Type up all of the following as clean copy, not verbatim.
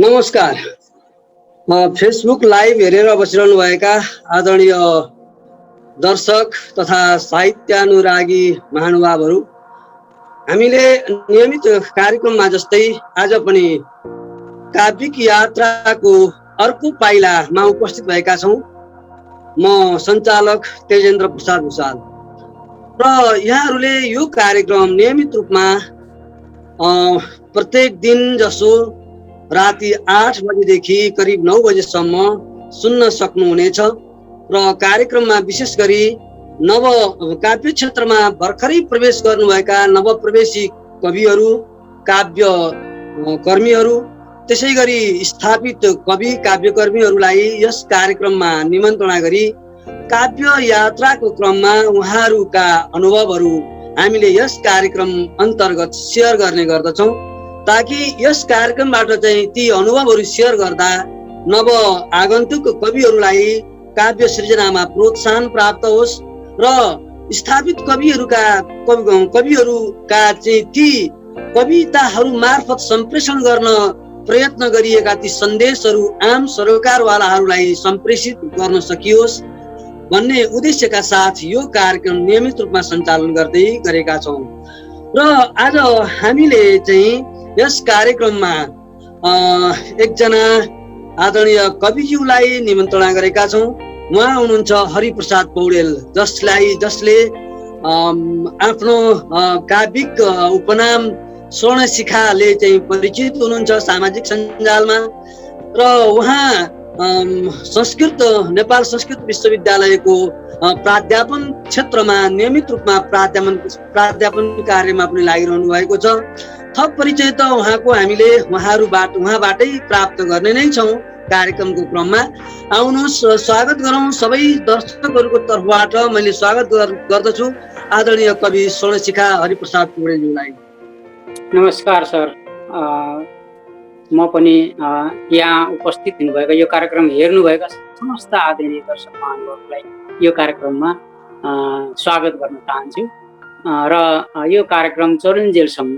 नमस्कार। Facebook live हेरेर बसिरहनुभएका आदरणीय दर्शक तथा साहित्यानुरागी महानुभावहरू, हामीले नियमित कार्यक्रममा जस्तै आज पनि काव्यिक यात्राको अर्को पाइलामा उपस्थित भएका छौँ। म सञ्चालक तेजेन्द्र प्रसाद भुषाल र यहाँहरूले यो कार्यक्रम नियमित रूपमा प्रत्येक दिन जसो राति 8 बजेदेखि करिब 9 बजेसम्म सुन्न सक्नुहुनेछ र कार्यक्रममा विशेष गरी नव काव्य क्षेत्रमा भर्खरै प्रवेश गर्नुभएका नवप्रवेशी कविहरू, काव्य कर्मीहरू, त्यसै गरी स्थापित कवि काव्यकर्मीहरूलाई यस कार्यक्रममा निमन्त्रणा गरी काव्य यात्राको क्रममा उहाँहरूका अनुभवहरू हामीले यस कार्यक्रम अन्तर्गत सेयर गर्ने गर्दछौँ, ताकि यस कार्यक्रमबाट चाहिँ ती अनुभवहरू सेयर गर्दा नव आगन्तुक कविहरूलाई काव्य सृजनामा प्रोत्साहन प्राप्त होस् र स्थापित कविहरूका चाहिँ ती कविताहरू मार्फत सम्प्रेषण गर्न प्रयत्न गरिएका ती सन्देशहरू आम सरोकारवालाहरूलाई सम्प्रेषित गर्न सकियोस् भन्ने उद्देश्यका साथ यो कार्यक्रम नियमित रूपमा सञ्चालन गर्दै गरेका छौँ। र आज हामीले चाहिँ यस कार्यक्रममा एकजना आदरणीय कविज्यूलाई निमन्त्रणा गरेका छौँ। उहाँ हुनुहुन्छ हरिप्रसाद पौडेल, जसले आफ्नो काव्यिक उपनाम स्वर्णशिखाले चाहिँ परिचित हुनुहुन्छ सामाजिक सञ्जालमा र उहाँ नेपाल संस्कृत विश्वविद्यालयको प्राध्यापन क्षेत्रमा नियमित रूपमा प्राध्यापन कार्यमा पनि लागिरहनु भएको छ। थप परिचय त हामीले उहाँबाटै प्राप्त गर्ने नै छौँ कार्यक्रमको क्रममा। आउनुहोस् स्वागत गरौँ। सबै दर्शकहरूको तर्फबाट मैले स्वागत गर्दछु आदरणीय कवि स्वर्णशिखा हरिप्रसाद पौडेलज्यूलाई। नमस्कार सर। म पनि यहाँ उपस्थित हुनुभएको यो कार्यक्रम हेर्नुभएका समस्त आदरणीय दर्शक महानुभावहरूलाई यो कार्यक्रममा स्वागत गर्न चाहन्छु र यो कार्यक्रम चरुन्जेलसम्म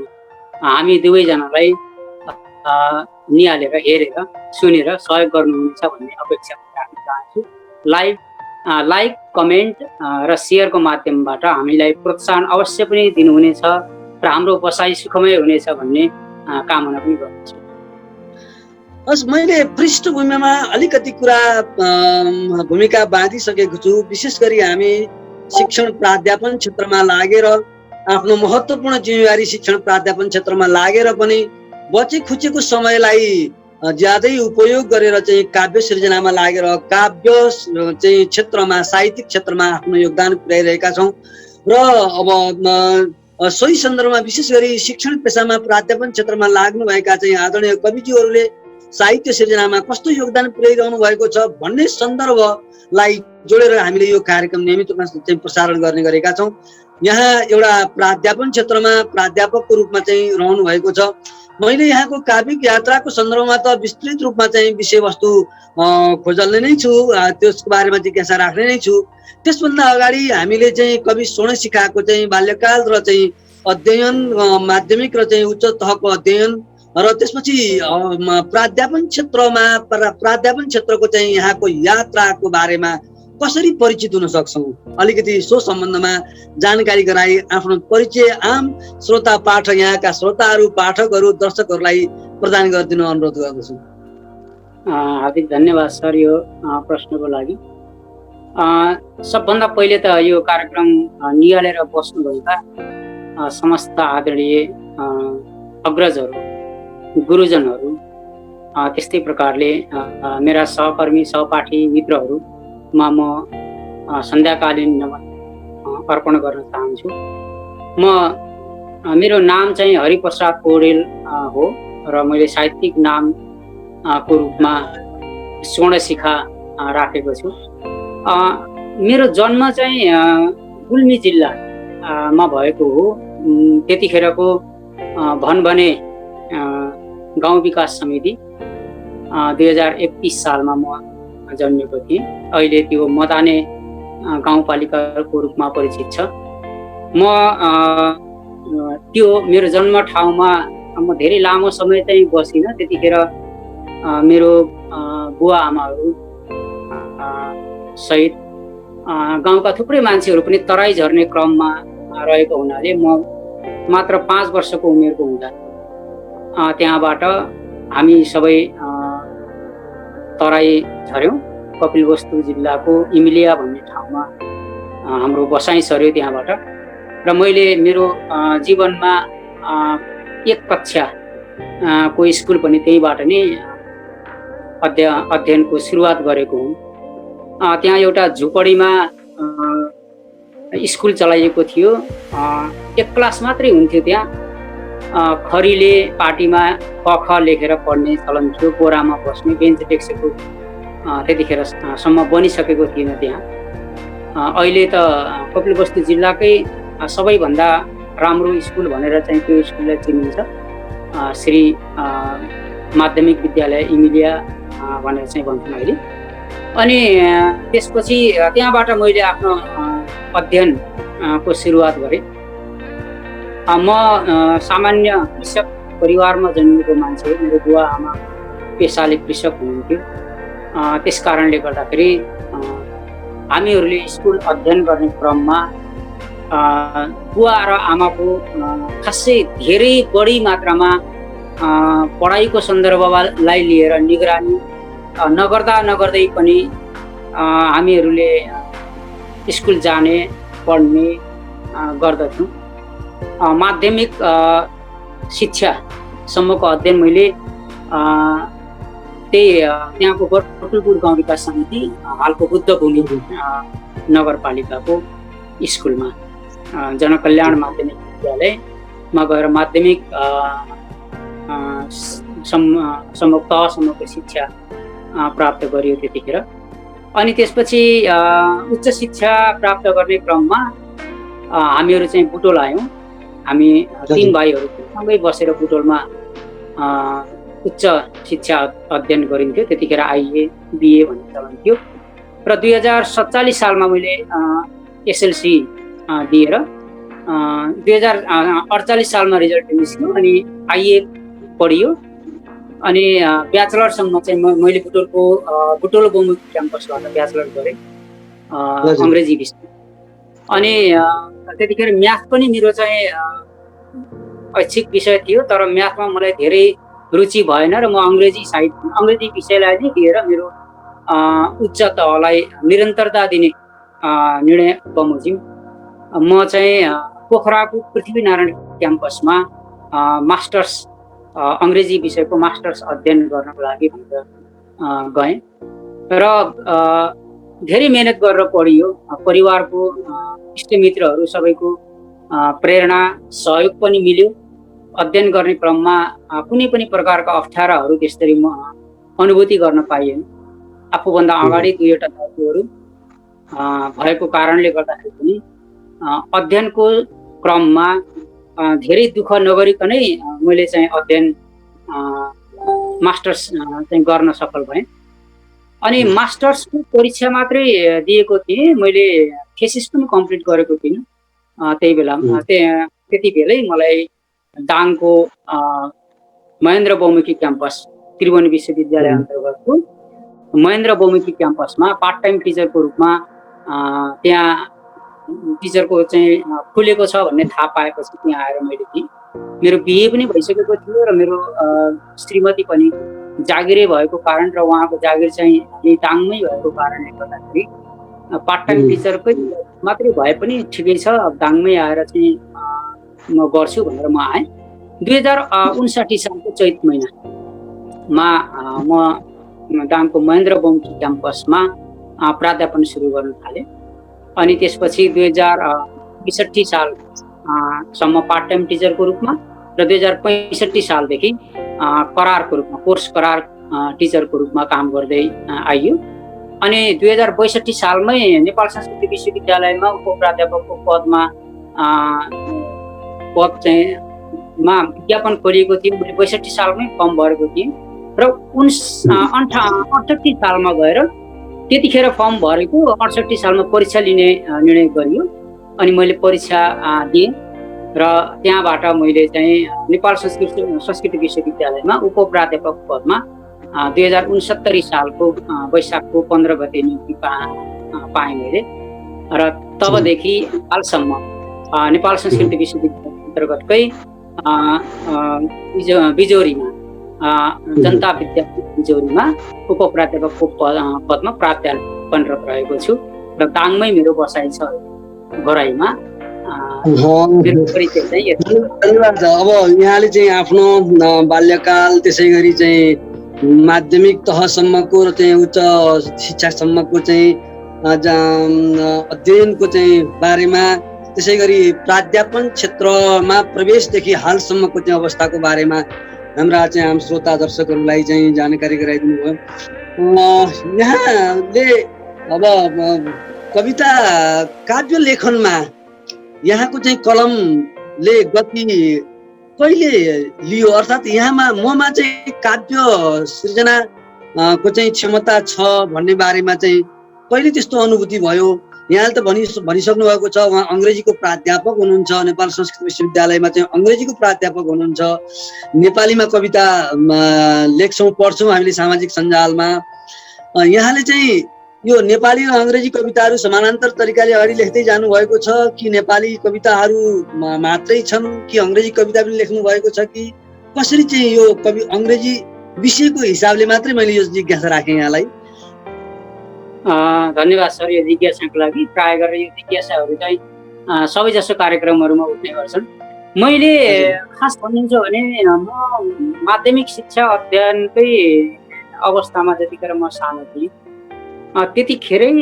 हामी दुवैजनालाई निहालेर हेरेर सुनेर सहयोग गर्नुहुनेछ भन्ने अपेक्षा राख्न चाहन्छु। लाइक कमेन्ट र सेयरको माध्यमबाट हामीलाई प्रोत्साहन अवश्य पनि दिनुहुनेछ र हाम्रो बसाइ सुखमय हुनेछ भन्ने कामना पनि गर्दछु। मैले पृष्ठभूमिमा अलिकति भूमिका बाँधिसकेको छु। विशेष गरी हामी शिक्षण प्राध्यापन क्षेत्रमा लागेर आफ्नो महत्त्वपूर्ण जिम्मेवारी शिक्षण प्राध्यापन क्षेत्रमा लागेर पनि बचे खुचेको समयलाई ज्यादै उपयोग गरेर चाहिँ काव्य सृजनामा लागेर काव्य चाहिँ क्षेत्रमा साहित्यिक क्षेत्रमा आफ्नो योगदान पुर्याइरहेका छौँ र अब सोही सन्दर्भमा विशेष गरी शिक्षण पेसामा प्राध्यापन क्षेत्रमा लाग्नुभएका चाहिँ आदरणीय कविज्यूहरूले साहित्य सृजनामा कस्तो योगदान पुर्याइरहनु भएको छ भन्ने सन्दर्भलाई जोडेर हामीले यो कार्यक्रम नियमित रूपमा चाहिँ प्रसारण गर्ने गरेका छौँ। यहाँ एउटा प्राध्यापन क्षेत्रमा प्राध्यापकको रूपमा चाहिँ रहनु भएको छ। मैले यहाँको काव्यिक यात्राको सन्दर्भमा त विस्तृत रूपमा चाहिँ विषयवस्तु खोजल्ने नै छु, त्यसको बारेमा जिज्ञासा राख्ने नै छु। त्यसभन्दा अगाडि हामीले चाहिँ कवि स्वर्णशिखाको चाहिँ बाल्यकाल र चाहिँ अध्ययन, माध्यमिक र चाहिँ उच्च तहको अध्ययन र त्यसपछि प्राध्यापन क्षेत्रको चाहिँ यहाँको यात्राको बारेमा कसरी परिचित हुन सक्छौँ, अलिकति सो सम्बन्धमा जानकारी गराई आफ्नो परिचय आम श्रोता पाठक, यहाँका श्रोताहरू, पाठकहरू, दर्शकहरूलाई प्रदान गरिदिनु अनुरोध गर्दछु। हार्दिक धन्यवाद सर यो प्रश्नको लागि। सबभन्दा पहिले त यो कार्यक्रम निहालेर बस्नुभएका समस्त आदरणीय अग्रजहरू, गुरुजनहरू, त्यस्तै प्रकारले मेरा सहकर्मी सहपाठी मित्रहरूमा म सन्ध्याकालीन नमन अर्पण गर्न चाहन्छु। मेरो नाम चाहिँ हरिप्रसाद पौडेल हो र मैले साहित्यिक नाम को रूपमा स्वर्णशिखा राखेको छु। मेरो जन्म चाहिँ गुल्मी जिल्लामा भएको हो। त्यतिखेरको भनभने गाउँ विकास समिति 2031 सालमा म जन्मेको थिएँ। अहिले त्यो मदाने गाउँपालिकाको रूपमा परिचित छ। म त्यो मेरो जन्म ठाउँमा म धेरै लामो समय चाहिँ बसिनँ। त्यतिखेर मेरो बुवा आमाहरू सहित गाउँका थुप्रै मान्छेहरू पनि तराई झर्ने क्रममा रहेको हुनाले म मात्र 5 वर्षको उमेरको हुँदा त्यहाँबाट हामी सबै तराई झर्यौँ। कपिलवस्तु जिल्लाको इमिलिया भन्ने ठाउँमा हाम्रो बसाइ सर्यो त्यहाँबाट। र मैले मेरो जीवनमा 1 कक्षा को स्कुल पनि त्यहीबाट नै अध्ययनको सुरुवात गरेको हुँ। त्यहाँ एउटा झुपडीमा स्कुल चलाइएको थियो। 1 क्लास मात्रै हुन्थ्यो त्यहाँ। खरीले पार्टीमा क ख लेखेर पढ्ने चलन थियो। बोरामा बस्ने बेन्च डेस्कको त्यतिखेरसम्म बनिसकेको थिएन त्यहाँ। अहिले त कपिलवस्तु जिल्लाकै सबैभन्दा राम्रो स्कुल भनेर चाहिँ त्यो स्कुललाई चिनिन्छ। श्री माध्यमिक विद्यालय इमिलिया भनेर चाहिँ भन्छौँ अहिले। अनि त्यसपछि त्यहाँबाट मैले आफ्नो अध्ययनको सुरुवात गरेँ। म सामान्य कृषक परिवारमा जन्मेको मान्छे। मेरो बुवा आमा पेसाले कृषक हुनुहुन्थ्यो। त्यस कारणले गर्दाखेरि हामीहरूले स्कुल अध्ययन गर्ने क्रममा बुवा र आमाको खासै धेरै बढी मात्रामा पढाइको सन्दर्भलाई लिएर निगरानी नगर्दै पनि हामीहरूले स्कुल जाने पढ्ने गर्दथ्यौँ। माध्यमिक शिक्षासम्मको अध्ययन मैले त्यहाँको गोरखपुर गाउँ विकास समिति हालको बुद्ध भूमि नगरपालिकाको स्कुलमा जनकल्याण माध्यमिक विद्यालयमा गएर माध्यमिक तहसम्मको शिक्षा प्राप्त गरियो त्यतिखेर। अनि त्यसपछि उच्च शिक्षा प्राप्त गर्ने क्रममा हामीहरू चाहिँ बुटोल आयौँ। हामी 3 भाइहरू सँगै बसेर बुटोलमा उच्च शिक्षा अध्ययन गरिन्थ्यो। त्यतिखेर आइए बिए भन्ने चलन थियो। र 2047 सालमा मैले एसएलसी दिएर 2048 सालमा रिजल्ट निस्क्यो अनि आइए पढियो। अनि ब्याचलरसम्म चाहिँ मैले बुटोल बहुमुखी क्याम्पसबाट ब्याचलर गरेँ अङ्ग्रेजी विषय। अनि त्यतिखेर म्याथ पनि मेरो चाहिँ ऐच्छिक विषय थियो। तर म्याथमा मलाई धेरै रुचि भएन र म अङ्ग्रेजी विषयलाई नै लिएर मेरो उच्च तहलाई निरन्तरता दिने निर्णय बमोजिम। म चाहिँ पोखराको पृथ्वीनारायण क्याम्पसमा मास्टर्स अङ्ग्रेजी विषयको मास्टर्स अध्ययन गर्नको लागि गएँ। र धेरै मेहनत गरेर पढियो। परिवारको इष्टमित्रहरू सबैको प्रेरणा सहयोग पनि मिल्यो। अध्ययन गर्ने क्रममा कुनै पनि प्रकारका अप्ठ्याराहरू त्यसरी अनुभूति गर्न पाइएन। आफूभन्दा अगाडि 2वटा दाजुहरू भएको कारणले गर्दाखेरि पनि अध्ययनको क्रममा धेरै दुःख नगरिकनै मैले चाहिँ अध्ययन मास्टर्स चाहिँ गर्न सफल भएँ। अनि मास्टर्सको परीक्षा मात्रै दिएको थिएँ। मैले थेसिस पनि कम्प्लिट गरेको थिइनँ त्यही बेलामा। त्यति बेलै मलाई दाङको महेन्द्र बहुमुखी क्याम्पस त्रिभुवन विश्वविद्यालय अन्तर्गतको महेन्द्र बहुमुखी क्याम्पसमा पार्ट टाइम टिचरको रूपमा त्यहाँ टिचरको चाहिँ खुलेको छ भन्ने थाहा पाएपछि त्यहाँ आएर मैले थिएँ। मेरो बिए पनि भइसकेको थियो र मेरो श्रीमती पनि जागिरै भएको कारण र उहाँको जागिर चाहिँ यही दाङमै भएको कारणले गर्दाखेरि पार्ट टाइम टिचरकै मात्रै भए पनि ठिकै छ, दाङमै आएर चाहिँ म गर्छु भनेर म आएँ। 2059 सालको चैत महिनामा म दाङको महेन्द्र बहुमुखी क्याम्पसमा प्राध्यापन सुरु गर्न थालेँ। अनि त्यसपछि 2062 सालसम्म पार्ट टाइम टिचरको रूपमा र 2065 सालदेखि करारको रूपमा कोर्स करार टिचरको रूपमा काम गर्दै आइयो। अनि 2062 सालमै नेपाल संस्कृति विश्वविद्यालयमा उपप्राध्यापकको पद चाहिँ विज्ञापन खोलिएको थियो। मैले 62 सालमै फर्म भरेको थिएँ र 68 सालमा गएर त्यतिखेर फर्म भरेको 68 सालमा परीक्षा लिने निर्णय गरियो। अनि मैले परीक्षा दिएँ र त्यहाँबाट मैले चाहिँ नेपाल संस्कृति विश्वविद्यालयमा उपप्राध्यापक पदमा 2069 सालको वैशाखको 15 गते नियुक्ति पाएँ मैले र तबदेखि हालसम्म नेपाल संस्कृति विश्वविद्यालय अन्तर्गतकै बिजोरीमा जनता विद्यालय बिजोरीमा उपप्राध्यापकको पदमा प्राध्यापनरत रहेको छु र दाङमै मेरो बसाइ छ घराइमा। धन्यवाद। अब यहाँले चाहिँ आफ्नो बाल्यकाल त्यसै गरी चाहिँ माध्यमिक तहसम्मको र चाहिँ उच्च शिक्षासम्मको चाहिँ अध्ययनको चाहिँ बारेमा त्यसै गरी प्राध्यापन क्षेत्रमा प्रवेशदेखि हालसम्मको चाहिँ अवस्थाको बारेमा हाम्रा चाहिँ आम श्रोता दर्शकहरूलाई चाहिँ जानकारी गराइदिनु भयो। यहाँले अब कविता काव्य लेखनमा यहाँको चाहिँ कलमले गति कहिले लियो, अर्थात् ममा चाहिँ काव्य सृजना को चाहिँ क्षमता छ भन्ने बारेमा चाहिँ कहिले त्यस्तो अनुभूति भयो? यहाँले त भनिसक्नु भएको छ उहाँ अङ्ग्रेजीको प्राध्यापक हुनुहुन्छ, नेपाल संस्कृत विश्वविद्यालयमा चाहिँ अङ्ग्रेजीको प्राध्यापक हुनुहुन्छ, नेपालीमा कविता लेख्छौँ पढ्छौँ हामीले सामाजिक सञ्जालमा। यहाँले चाहिँ यो नेपाली र अङ्ग्रेजी कविताहरू समानान्तर तरिकाले अगाडि लेख्दै जानुभएको छ कि नेपाली कविताहरू मात्रै छन् कि अङ्ग्रेजी कविता पनि लेख्नु भएको छ कि कसरी चाहिँ यो अङ्ग्रेजी विषयको हिसाबले मात्रै मैले यो जिज्ञासा राखेँ यहाँलाई? धन्यवाद सर यो जिज्ञासाको लागि। प्राय गरेर यो जिज्ञासाहरू चाहिँ सबैजसो कार्यक्रमहरूमा उठ्ने गर्छन्। मैले खास भन्नुहुन्छ भने म माध्यमिक शिक्षा अध्ययनकै अवस्थामा जतिखेर म सानो थिएँ त्यतिखेरै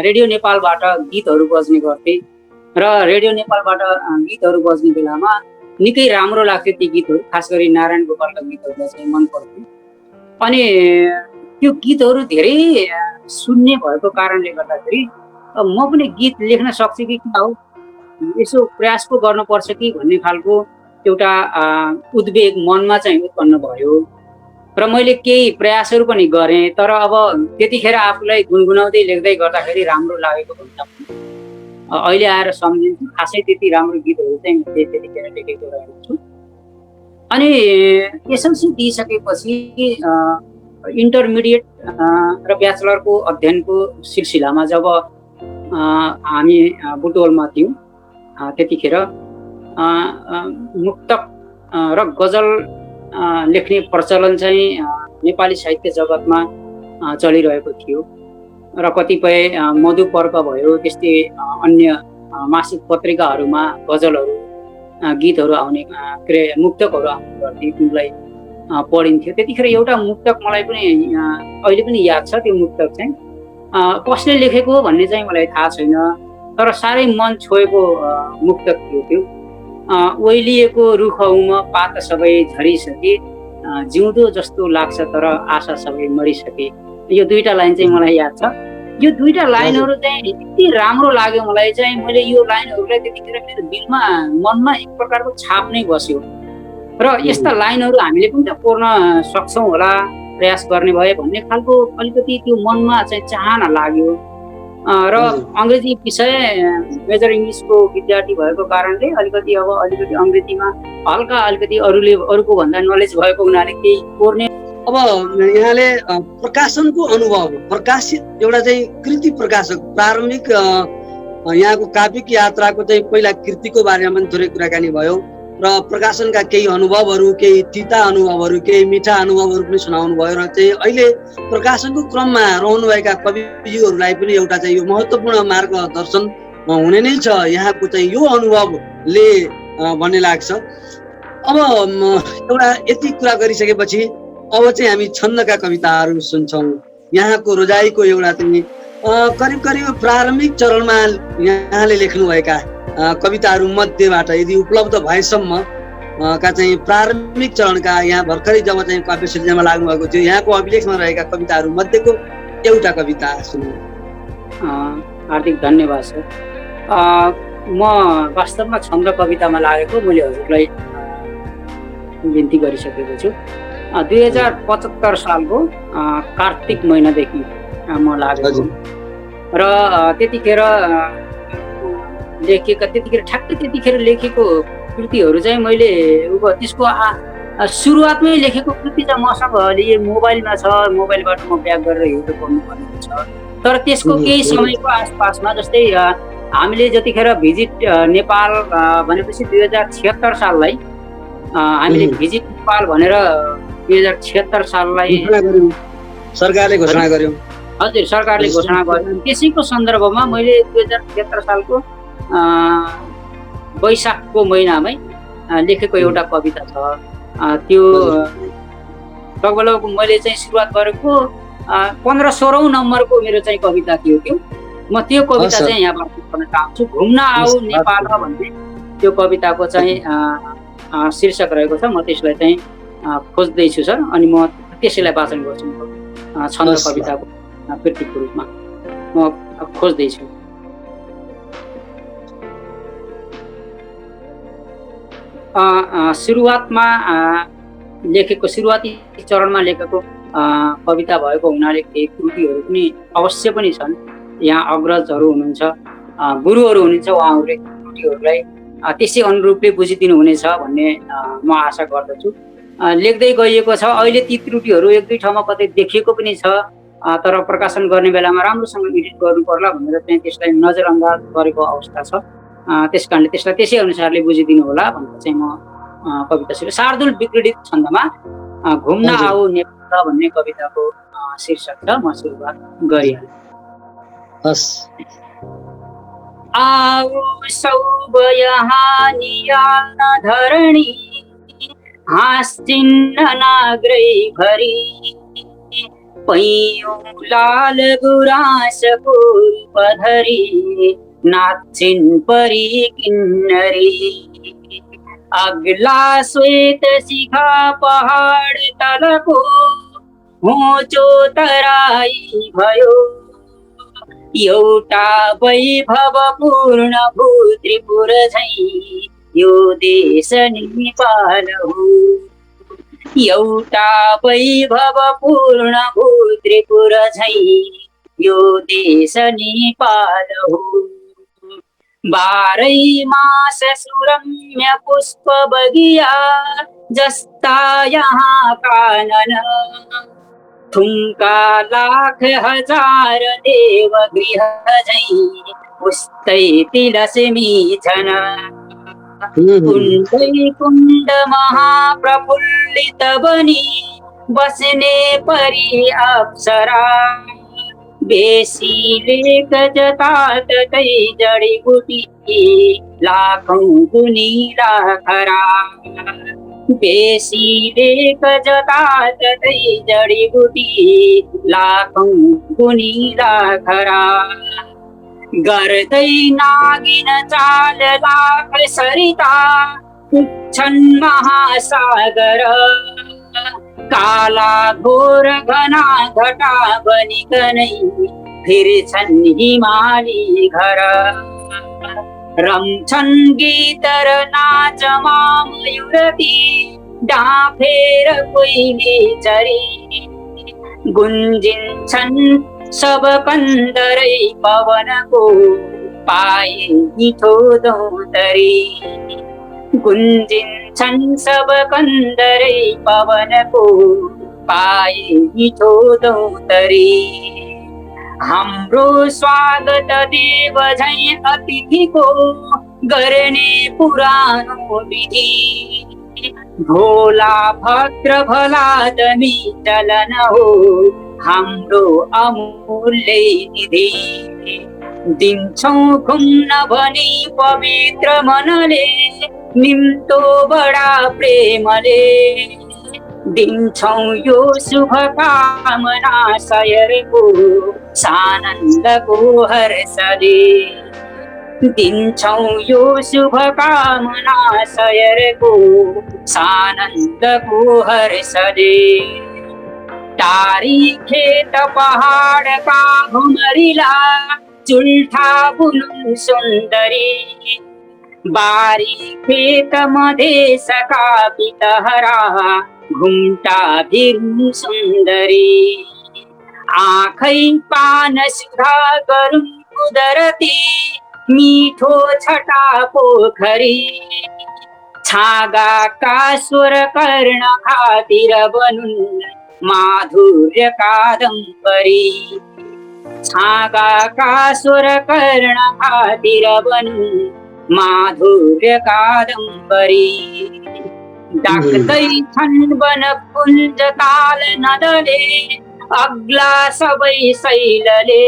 रेडियो नेपालबाट गीतहरू बज्ने गर्थे र रेडियो नेपालबाट गीतहरू बज्ने बेलामा निकै राम्रो लाग्थ्यो ती गीतहरू, खास गरी नारायण गोपालका गीतहरू चाहिँ मन पर्थ्यो। अनि त्यो गीतहरू धेरै सुन्ने भएको कारणले गर्दाखेरि म पनि गीत लेख्न सक्छु कि क्या हो, यसो प्रयास पो गर्नुपर्छ कि भन्ने खालको एउटा उद्वेग मनमा चाहिँ उत्पन्न भयो र मैले केही प्रयासहरू पनि गरेँ। तर अब त्यतिखेर आफूलाई गुनगुनाउँदै लेख्दै गर्दाखेरि राम्रो लागेको हुन्छ। अहिले आएर सम्झिन्छु खासै त्यति राम्रो गीतहरू चाहिँ मैले त्यतिखेर लेखेको रहेको छु। अनि एसएलसी दिइसकेपछि इन्टरमिडिएट र ब्याचलरको अध्ययनको सिलसिलामा जब हामी बुटवलमा थियौँ त्यतिखेर मुक्तक र गजल लेख्ने प्रचलन चाहिँ नेपाली साहित्य जगतमा चलिरहेको थियो र कतिपय मधुपर्क भयो त्यस्तै अन्य मासिक पत्रिकाहरूमा गजलहरू गीतहरू आउने मुक्तकहरू आउने गर्थे, उनलाई पढिन्थ्यो। त्यतिखेर एउटा मुक्तक मलाई पनि अहिले पनि याद छ। त्यो मुक्तक चाहिँ कसले लेखेको भन्ने चाहिँ मलाई थाहा छैन, तर साह्रै मन छोएको मुक्तक थियो त्यो। ओइलिएको रुखौमा पात सबै झरिसके, जिउँदो जस्तो लाग्छ तर आशा सबै मरिसके। यो दुईटा लाइन चाहिँ मलाई याद छ। यो दुईटा लाइनहरू चाहिँ यति राम्रो लाग्यो मलाई चाहिँ, मैले यो लाइनहरूलाई त्यतिखेर मेरो दिलमा मनमा एक प्रकारको छाप नै बस्यो र यस्ता लाइनहरू हामीले पनि त कोर्न सक्छौँ होला प्रयास गर्ने भए भन्ने खालको अलिकति त्यो मनमा चाहिँ चाहना लाग्यो। र अङ्ग्रेजी विषय मेजर इङ्ग्लिसको विद्यार्थी भएको कारणले अलिकति अङ्ग्रेजीमा हल्का अलिकति अरूको भन्दा नलेज भएको हुनाले केही कोर्ने। अब यहाँले प्रकाशनको अनुभव, प्रकाशित एउटा चाहिँ कृति प्रकाशक प्रारम्भिक यहाँको काव्यिक यात्राको चाहिँ पहिला कृतिको बारेमा पनि थोरै कुराकानी भयो र प्रकाशनका केही अनुभवहरू, केही तिता अनुभवहरू, केही मिठा अनुभवहरू पनि सुनाउनु भयो र चाहिँ अहिले प्रकाशनको क्रममा रहनुभएका कविज्यूहरूलाई पनि एउटा चाहिँ यो महत्त्वपूर्ण मार्गदर्शन हुने नै छ यहाँको चाहिँ यो अनुभवले भन्ने लाग्छ। अब एउटा यति कुरा गरिसकेपछि अब चाहिँ हामी छन्दका कविताहरू सुन्छौँ। यहाँको रोजाइको एउटा चाहिँ करिब करिब प्रारम्भिक चरणमा यहाँले लेख्नुभएका कविताहरू मध्येबाट यदि उपलब्ध भएसम्म का चाहिँ प्रारम्भिक चरणका यहाँ भर्खरै जब चाहिँ काव्य सृजनामा लाग्नु भएको थियो यहाँको अभिलेखमा रहेका कविताहरू मध्येको एउटा कविता सुन्नु। हार्दिक धन्यवाद सर। म वास्तवमा छन्द कवितामा लागेको मैले हजुरलाई बिन्ती गरिसकेको छु। 2075 सालको कार्तिक महिनादेखि म लागेको र त्यतिखेर ठ्याक्कै त्यतिखेर लेखेको कृतिहरू चाहिँ मैले त्यसको सुरुवातमै लेखेको कृति चाहिँ मसँग अहिले यो मोबाइलमा छ, मोबाइलबाट म ब्याक गरेर हेर्नु पर्ने छ। तर त्यसको केही समयको आसपासमा जस्तै हामीले जतिखेर भिजिट नेपाल भनेपछि 2076 साललाई हामीले भिजिट नेपाल भनेर 2076 साललाई सरकारले घोषणा गर्यो। हजुर, सरकारले घोषणा गर्यो। त्यसैको सन्दर्भमा मैले 2076 सालको वैशाखको महिनामै लेखेको एउटा कविता छ। त्यो लगभग मैले चाहिँ सुरुवात गरेको 15-16औं नम्बरको मेरो चाहिँ कविता थियो त्यो। म त्यो कविता चाहिँ यहाँ वाचन गर्न चाहन्छु। घुम्न आऊ नेपाल भन्ने त्यो कविताको चाहिँ शीर्षक रहेको छ। म त्यसलाई चाहिँ खोज्दैछु सर, अनि म त्यसैलाई वाचन गर्छु छन्द कविताको कृतिको रूपमा म खोज्दैछु। सुरुवातमा लेखेको, सुरुवाती चरणमा लेखेको कविता भएको हुनाले केही त्रुटिहरू पनि अवश्य पनि छन्। यहाँ अग्रजहरू हुनुहुन्छ, गुरुहरू हुनुहुन्छ, उहाँहरूले त्रुटिहरूलाई त्यसै अनुरूपले बुझिदिनु हुनेछ भन्ने म आशा गर्दछु। लेख्दै गइएको छ। अहिले ती त्रुटिहरू एक दुई ठाउँमा कतै देखिएको पनि छ, तर प्रकाशन गर्ने बेलामा राम्रोसँग एडिट गर्नु पर्ला भनेर चाहिँ त्यसलाई नजरअन्दाज गरेको अवस्था छ। त्यस कारणले त्यसलाई त्यसै अनुसारले बुझिदिनु होला भनेर चाहिँ म कविता सुरु शार्दुल विक्रीडित छन्दमा घुम्न आऊ नेपाल भन्ने कविताको शीर्षक छ। म सुरुवात गरिहालेँ। आऊ सौब यहाँ नियाल्न धरणी, हाँस्छिन्न नाग्रै भरी, पैयौँ लाल गुराँसको रूप धरी, नाच्छिन् परी किन्नरी। अग्ला श्वेत शिखा पहाड तलको होचो तराई भयो, एउटा वैभवपूर्ण भू त्रिपुर झैं यो देश नेपाल हो। एउटा वैभवपूर्ण भू त्रिपुर झैं यो देश नेपाल हो। बारै मास सुरम्य पुष्प बगिया जस्ता यहाँ कानन, थुम्का लाख हजार देव गृह झैं उस्तै तिलस्मी छन्। कुण्डै कुण्ड महाप्रफुल्लित बनी बस्ने परी अप्सरा, बेसीले गजतातै जडीबुटी लाखौं गुनी लाखरा। बेसीले गजतातै जडीबुटी लाखौं गुनी लाखरा। गर्दै नागिन चाल लाख सरिता पुग्छन् महासागर, काला घोर घना घटा बनिकनै फिर्छन् हिमाली घर। रम्छन् गीत र नाचमा मयूरती डाँफेर कोइली चरी, गुन्जिन्छन् सब कन्दरै पवनको पाए मिठो दौतरी। गुन्जिन्छन् सब कन्दरै पवनको पाए मिठो दौतरी। हाम्रो स्वागत देव झैं अतिथिको गर्ने पुरानो विधि, भोला भद्र भला दमी चलन हो हाम्रो अमूल्य निधि। दिन्छौं घुम्न भनी पवित्र मनले, निम्तो बडा प्रेमले, दिन्छौं यो शुभकामना सयरको सानन्दको हर्षले। दिन्छौं यो शुभकामना सयरको सानन्दको हर्षले। टारी खेत पहाडका भुमरिला चुल्ठा बुलुन सुन्दरी, बारी खेत मधेसका बितहरा घुम्टा भिरु सुन्दरी। आँखै पान सुधा गरुङ कुदरती मिठो छटा पोखरी, छागाका स्वर कर्ण खातिर बनुन् माधुर्य कादम्बरी छागाका स्वर कर्ण खातिर बनुन् माधुर्य कादम्बरी डाक्दै छन् वन पुञ्ज ताल नदले अग्ला सबै शैलले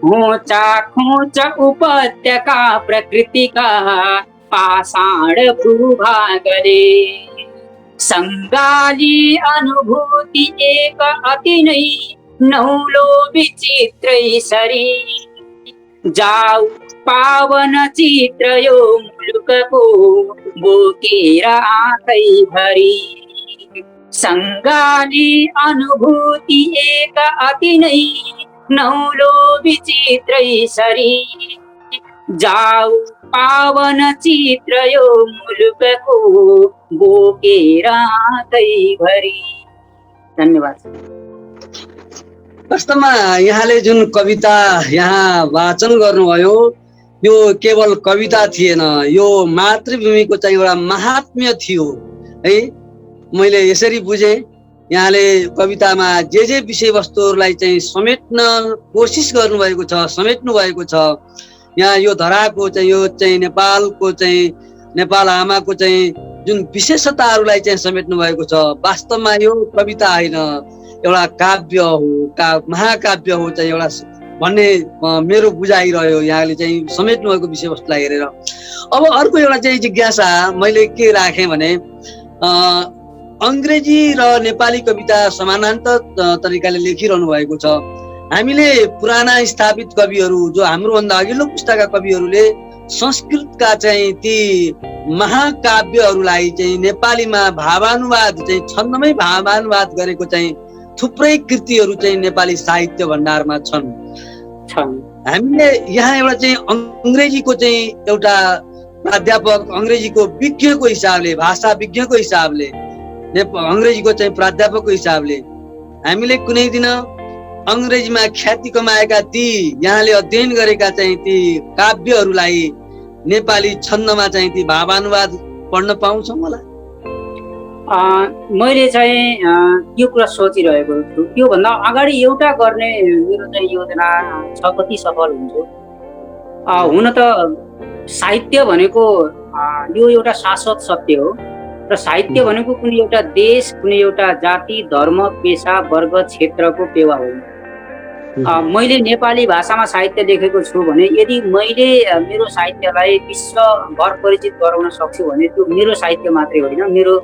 खोचा खोच उपत्यका प्रकृतिका पाषाण भूभागले सङ्गाली अनुभूति एक अति नै नौलो विचित्रै सरी जाऊ पावन चित्र यो मुलुकको बोकेर आँखै भरी सङ्गाली अनुभूति एक अति नै नौलो विचित्रै सरी जाऊ पावन चित्र यो मुलुकको बोकेर आँखै भरी। धन्यवाद। वास्तवमा यहाँले जुन कविता यहाँ वाचन गर्नुभयो यो केवल कविता थिएन, यो मातृभूमिको चाहिँ एउटा महात्म्य थियो है। मैले यसरी बुझेँ यहाँले कवितामा जे विषयवस्तुहरूलाई चाहिँ समेट्न कोसिस गर्नुभएको छ, समेट्नु भएको छ। यहाँ यो धराको चाहिँ यो चाहिँ नेपालको चाहिँ नेपाल आमाको चाहिँ जुन विशेषताहरूलाई चाहिँ समेट्नु भएको छ। वास्तवमा यो कविता होइन, एउटा काव्य हो, महाकाव्य हो चाहिँ एउटा भन्ने मेरो बुझाइ रह्यो यहाँले चाहिँ समेट्नु भएको विषयवस्तुलाई हेरेर। अब अर्को एउटा चाहिँ जिज्ञासा मैले के राखेँ भने अङ्ग्रेजी र नेपाली कविता समानान्तर तरिकाले लेखिरहनु भएको छ। हामीले पुराना स्थापित कविहरू जो हाम्रोभन्दा अघिल्लो पुस्ताका कविहरूले संस्कृतका चाहिँ ती महाकाव्यहरूलाई चाहिँ नेपालीमा भावानुवाद चाहिँ छन्दमै भावानुवाद गरेको चाहिँ थुप्रै कृतिहरू चाहिँ नेपाली साहित्य भण्डारमा छन्। हामीले यहाँ एउटा चाहिँ अङ्ग्रेजीको चाहिँ एउटा प्राध्यापक, अङ्ग्रेजीको विज्ञको हिसाबले, भाषा विज्ञको हिसाबले, अङ्ग्रेजीको चाहिँ प्राध्यापकको हिसाबले हामीले कुनै दिन अङ्ग्रेजीमा ख्याति कमाएका ती यहाँले अध्ययन गरेका चाहिँ ती काव्यहरूलाई नेपाली छन्दमा चाहिँ ती भावानुवाद पढ्न पाउँछौँ होला? मैले चाहिँ यो कुरा सोचिरहेको छु। त्योभन्दा अगाडि एउटा गर्ने मेरो चाहिँ योजना छ, कति सफल हुन्छ। हुन त साहित्य भनेको यो एउटा शाश्वत सत्य हो र साहित्य भनेको कुनै एउटा देश, कुनै एउटा जाति, धर्म, पेसा, वर्ग, क्षेत्रको पेवा होइन। मैले नेपाली भाषामा साहित्य लेखेको छु भने यदि मैले मेरो साहित्यलाई विश्वभर परिचित गराउन सक्छु भने त्यो मेरो साहित्य मात्रै होइन, मेरो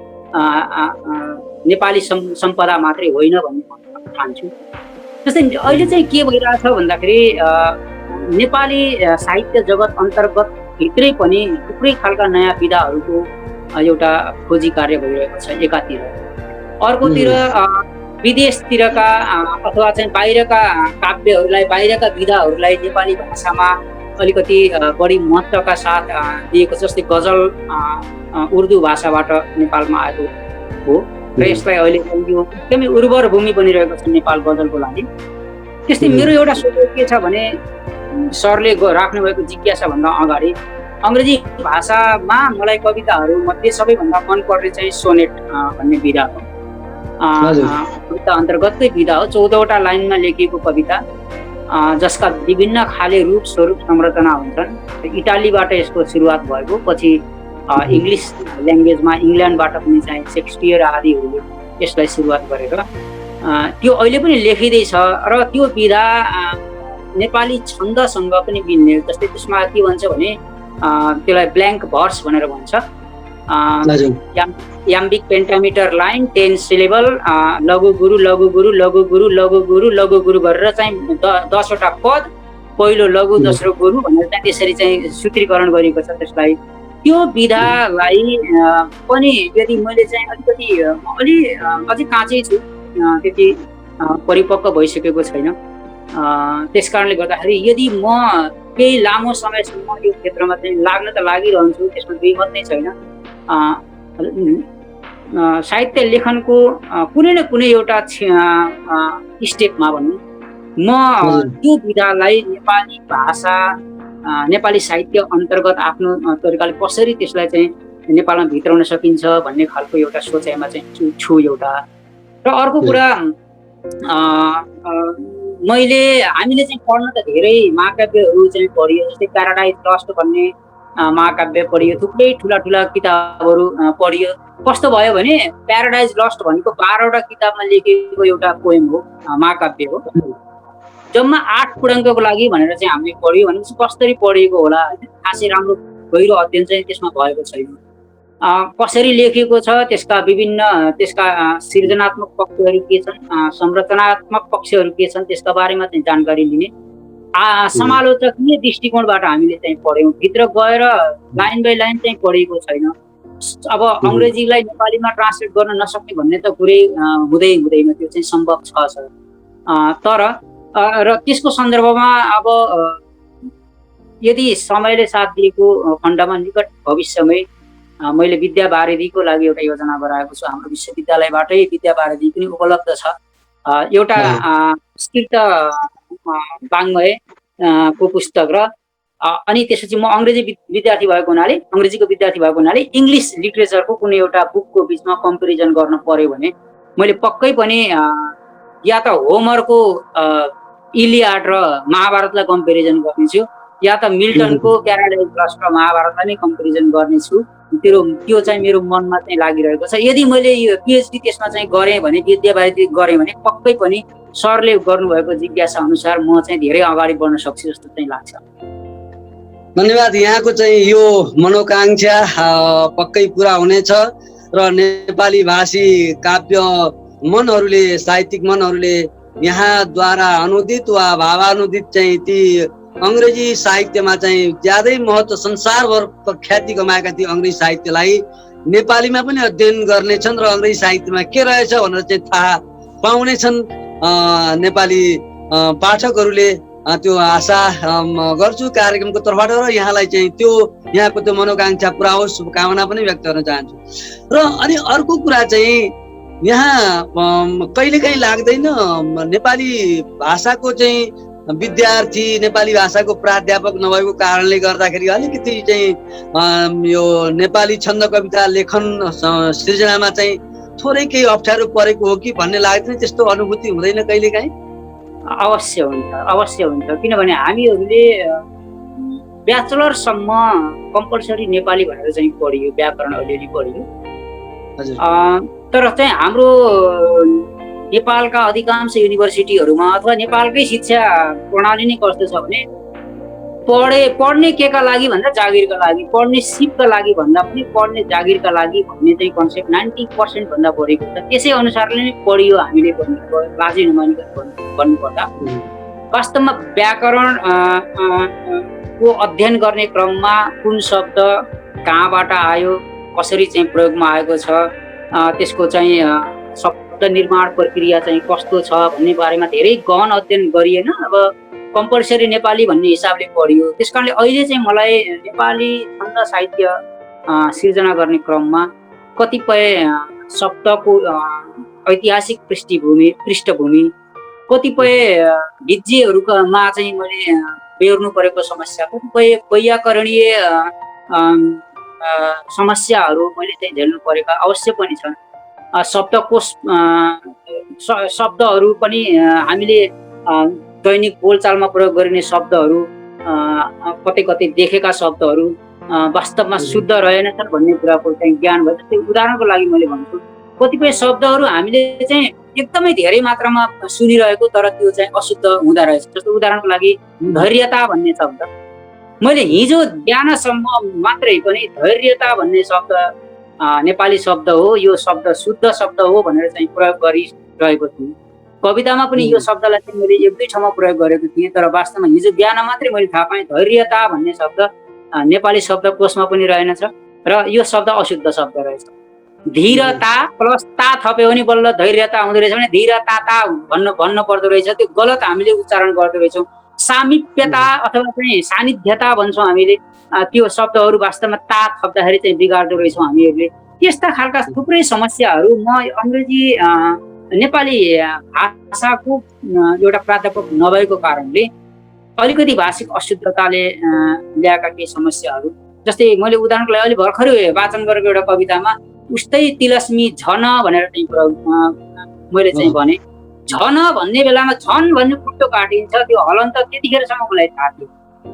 नेपाली सम्पदा मात्रै होइन भन्ने म ठान्छु। जस्तै अहिले चाहिँ के भइरहेछ भन्दाखेरि नेपाली साहित्य जगत अन्तर्गत भित्रै पनि थुप्रै खालका नयाँ विधाहरूको एउटा खोजी कार्य भइरहेको छ एकातिर। अर्कोतिर विदेशतिरका अथवा चाहिँ बाहिरका काव्यहरूलाई, बाहिरका विधाहरूलाई नेपाली भाषामा अलिकति बढी महत्त्वका साथ दिएको, जस्तै गजल उर्दू भाषाबाट नेपालमा आएको हो र यसलाई अहिले यो एकदमै उर्वर भूमि बनिरहेको छ नेपाल गजलको लागि। त्यस्तै मेरो एउटा सोच के छ भने सरले राख्नु भएको जिज्ञासा भन्दा अगाडि अङ्ग्रेजी भाषामा मलाई कविताहरू मध्ये सबैभन्दा मनपर्ने चाहिँ सोनेट भन्ने विधा हो। कविता अन्तर्गतकै विधा हो, 14वटा लाइनमा लेखिएको कविता जसका विभिन्न खाले रूप स्वरूप संरचना हुन्छन्। इटालीबाट यसको सुरुवात भएको, पछि इङ्ग्लिस ल्याङ्ग्वेजमा इङ्ल्यान्डबाट पनि चाहिँ सेक्सपियर आदिहरूले यसलाई सुरुवात गरेर त्यो अहिले पनि लेखिँदैछ र त्यो विधा नेपाली छन्दसँग पनि मिल्ने। जस्तै त्यसमा के भन्छ भने त्यसलाई ब्ल्याङ्क भर्स भनेर भन्छ। याम्बिक पेन्टामिटर लाइन 10 सिलेबल, लघु गुरु लघु गुरु लघु गुरु लघु गुरु लघु गुरु गरेर चाहिँ 10वटा पद, पहिलो लघु दोस्रो गुरु भनेर चाहिँ त्यसरी चाहिँ सूत्रीकरण गरिएको छ। त्यसलाई त्यो विधालाई पनि यदि मैले चाहिँ अलिकति अझै काँचै छु, त्यति परिपक्व भइसकेको छैन। त्यस कारणले गर्दाखेरि यदि म केही लामो समयसम्म यो क्षेत्रमा चाहिँ लाग्न त लागिरहन्छु, त्यसमा दुईमत नै छैन। साहित्य लेखनको कुनै न कुनै एउटा स्टेपमा भनौँ म त्यो विधालाई नेपाली भाषा, नेपाली साहित्य अन्तर्गत आफ्नो तरिकाले कसरी त्यसलाई चाहिँ नेपालमा भित्राउन सकिन्छ भन्ने खालको एउटा सोचाइमा चाहिँ छु एउटा। र अर्को कुरा हामीले चाहिँ पढ्न त धेरै महाकाव्यहरू चाहिँ पढियो, जस्तै प्याराडाइज लस्ट भन्ने महाकाव्य पढियो, थुप्रै ठुला ठुला किताबहरू पढियो। कस्तो भयो भने प्याराडाइज लस्ट भनेको 12वटा किताबमा लेखिएको एउटा पोएम हो, महाकाव्य हो। जम्मा 8 पूर्णाङ्कको लागि भनेर चाहिँ हामीले पढ्यो भनेपछि कसरी पढिएको होला, खासै राम्रो गहिरो अध्ययन चाहिँ त्यसमा भएको छैन। कसरी लेखिएको छ, त्यसका सृजनात्मक पक्षहरू के छन्, संरचनात्मक पक्षहरू के छन्, त्यसका बारेमा चाहिँ जानकारी लिने समालोचकीय दृष्टिकोणबाट हामीले चाहिँ पढ्यौँ। भित्र गएर लाइन बाई लाइन चाहिँ पढेको छैन। अब अङ्ग्रेजीलाई नेपालीमा ट्रान्सलेट गर्न नसक्ने भन्ने त कुरै हुँदैन, त्यो चाहिँ सम्भव छ। तर र त्यसको सन्दर्भमा अब यदि समयले साथ दिएको खण्डमा निकट भविष्यमै मैले विद्या वारिधीको लागि एउटा योजना बनाएको छु। हाम्रो विश्वविद्यालयबाटै विद्या वारिधी पनि उपलब्ध छ। एउटा संस्कृत वाङ्मय को पुस्तक र अनि त्यसपछि म अङ्ग्रेजीको विद्यार्थी भएको हुनाले इङ्ग्लिस लिटरेचरको कुनै एउटा बुकको बिचमा कम्पेरिजन गर्न पर्यो भने मैले पक्कै पनि या त होमरको इलियाड र महाभारतलाई कम्पेरिजन गर्नेछु, या त मिल्टनको प्याराडाइज लस्ट र महाभारतलाई नै कम्पेरिजन गर्नेछु। त्यो चाहिँ मेरो मनमा चाहिँ लागिरहेको छ। यदि मैले यो पिएचडी त्यसमा चाहिँ गरेँ भने, विद्यावारिधी गरेँ भने पक्कै पनि सरले गर्नुभएको जिज्ञासा अनुसार म चाहिँ धेरै अगाडि बढ्न सक्छु जस्तो चाहिँ लाग्छ। धन्यवाद। यहाँको चाहिँ यो मनोकांक्षा पक्कै पुरा हुनेछ र नेपाली भाषी काव्य मनहरूले, साहित्यिक मनहरूले यहाँद्वारा अनुदित वा भावानुदित चाहिँ ती अङ्ग्रेजी साहित्यमा चाहिँ ज्यादै महत्त्व, संसारभर ख्याति कमाएका ती अङ्ग्रेजी साहित्यलाई नेपालीमा पनि अध्ययन गर्नेछन् र अङ्ग्रेजी साहित्यमा के रहेछ भनेर चाहिँ थाहा पाउनेछन् नेपाली पाठकहरूले। त्यो आशा गर्छु कार्यक्रमको तर्फबाट र यहाँलाई चाहिँ यहाँको त्यो मनोकांक्षा पुरा होस्, शुभकामना पनि व्यक्त गर्न चाहन्छु। र अनि अर्को कुरा चाहिँ यहाँ कहिलेकाहीँ लाग्दैन नेपाली भाषाको चाहिँ विद्यार्थी, नेपाली भाषाको प्राध्यापक नभएको कारणले गर्दाखेरि अलिकति चाहिँ यो नेपाली छन्द कविता लेखन सृजनामा चाहिँ थोरै केही अप्ठ्यारो परेको हो कि भन्ने लाग्दैन? त्यस्तो अनुभूति हुँदैन कहिलेकाहीँ? अवश्य हुन्छ। किनभने हामीहरूले ब्याचलरसम्म कम्पलसरी नेपाली भनेर चाहिँ पढियो, व्याकरण अलिअलि पढियो। तर चाहिँ हाम्रो नेपालका अधिकांश युनिभर्सिटीहरूमा अथवा नेपालकै शिक्षा प्रणाली नै कस्तो छ भने पढ्ने केका लागि भन्दा जागिरका लागि, पढ्ने सिपका लागि भन्दा पनि पढ्ने जागिरका लागि भन्ने चाहिँ कन्सेप्ट 90% भन्दा बढेको छ। त्यसै अनुसारले नै पढियो हामीले बाजे नमानिकन भन्नुपर्दा। वास्तवमा व्याकरण को अध्ययन गर्ने क्रममा कुन शब्द कहाँबाट आयो, कसरी चाहिँ प्रयोगमा आएको छ, त्यसको चाहिँ शब्द निर्माण प्रक्रिया चाहिँ कस्तो छ भन्ने बारेमा धेरै गहन अध्ययन गरिएन। अब कम्पलसरी नेपाली भन्ने हिसाबले पढियो। त्यस कारणले अहिले चाहिँ मलाई नेपाली छन्द साहित्य सिर्जना गर्ने क्रममा कतिपय शब्दको ऐतिहासिक पृष्ठभूमि, कतिपय भिज्जीहरूमा चाहिँ मैले बेहोर्नु परेको समस्या, कतिपय वैयाकरणीय समस्याहरू मैले चाहिँ झेल्नु परेका अवश्य पनि छन्। शब्दकोश शब्दहरू पनि हामीले दैनिक बोलचालमा प्रयोग गरिने शब्दहरू, कतै कतै देखेका शब्दहरू वास्तवमा शुद्ध रहेनछन् भन्ने कुराको चाहिँ ज्ञान भयो। जस्तै उदाहरणको लागि मैले भन्छु, कतिपय शब्दहरू हामीले चाहिँ एकदमै धेरै मात्रामा सुनिरहेको तर त्यो चाहिँ अशुद्ध हुँदो रहेछ। जस्तो उदाहरणको लागि धैर्यता भन्ने शब्द, मैले हिजो बिहानसम्म मात्रै पनि धैर्यता भन्ने शब्द नेपाली शब्द हो, यो शब्द शुद्ध शब्द हो भनेर चाहिँ प्रयोग गरिरहेको छु। कवितामा पनि यो शब्दलाई चाहिँ मैले 1-2 ठाउँमा प्रयोग गरेको थिएँ, तर वास्तवमा हिजो बिहान मात्रै मैले थाहा पाएँ धैर्यता भन्ने शब्द नेपाली शब्दकोशमा पनि रहेनछ र यो शब्द अशुद्ध शब्द रहेछ। धीरता प्लस ता थप्यो भने बल्ल धैर्यता हुँदो रहेछ भने धीरता भन्न पर्दो रहेछ। त्यो गलत हामीले उच्चारण गर्दो रहेछौँ। सामिप्यता अथवा चाहिँ सानिध्यता भन्छौँ हामीले, त्यो शब्दहरू वास्तवमा ता थप्दाखेरि चाहिँ बिगार्दो रहेछौँ हामीहरूले। त्यस्ता खालका थुप्रै समस्याहरू म अङ्ग्रेजी नेपाली भाषाको एउटा प्राध्यापक नभएको कारणले अलिकति भाषिक अशुद्धताले ल्याएका केही समस्याहरू जस्तै मैले उदाहरणको लागि अलि भर्खरै वाचन गरेको एउटा कवितामा उस्तै तिलस्मी झन भनेर चाहिँ मैले चाहिँ भने झन भन्ने बेलामा झन भन्ने खुट्टो काटिन्छ, त्यो हलन त त्यतिखेरसम्म मलाई थाहा थियो।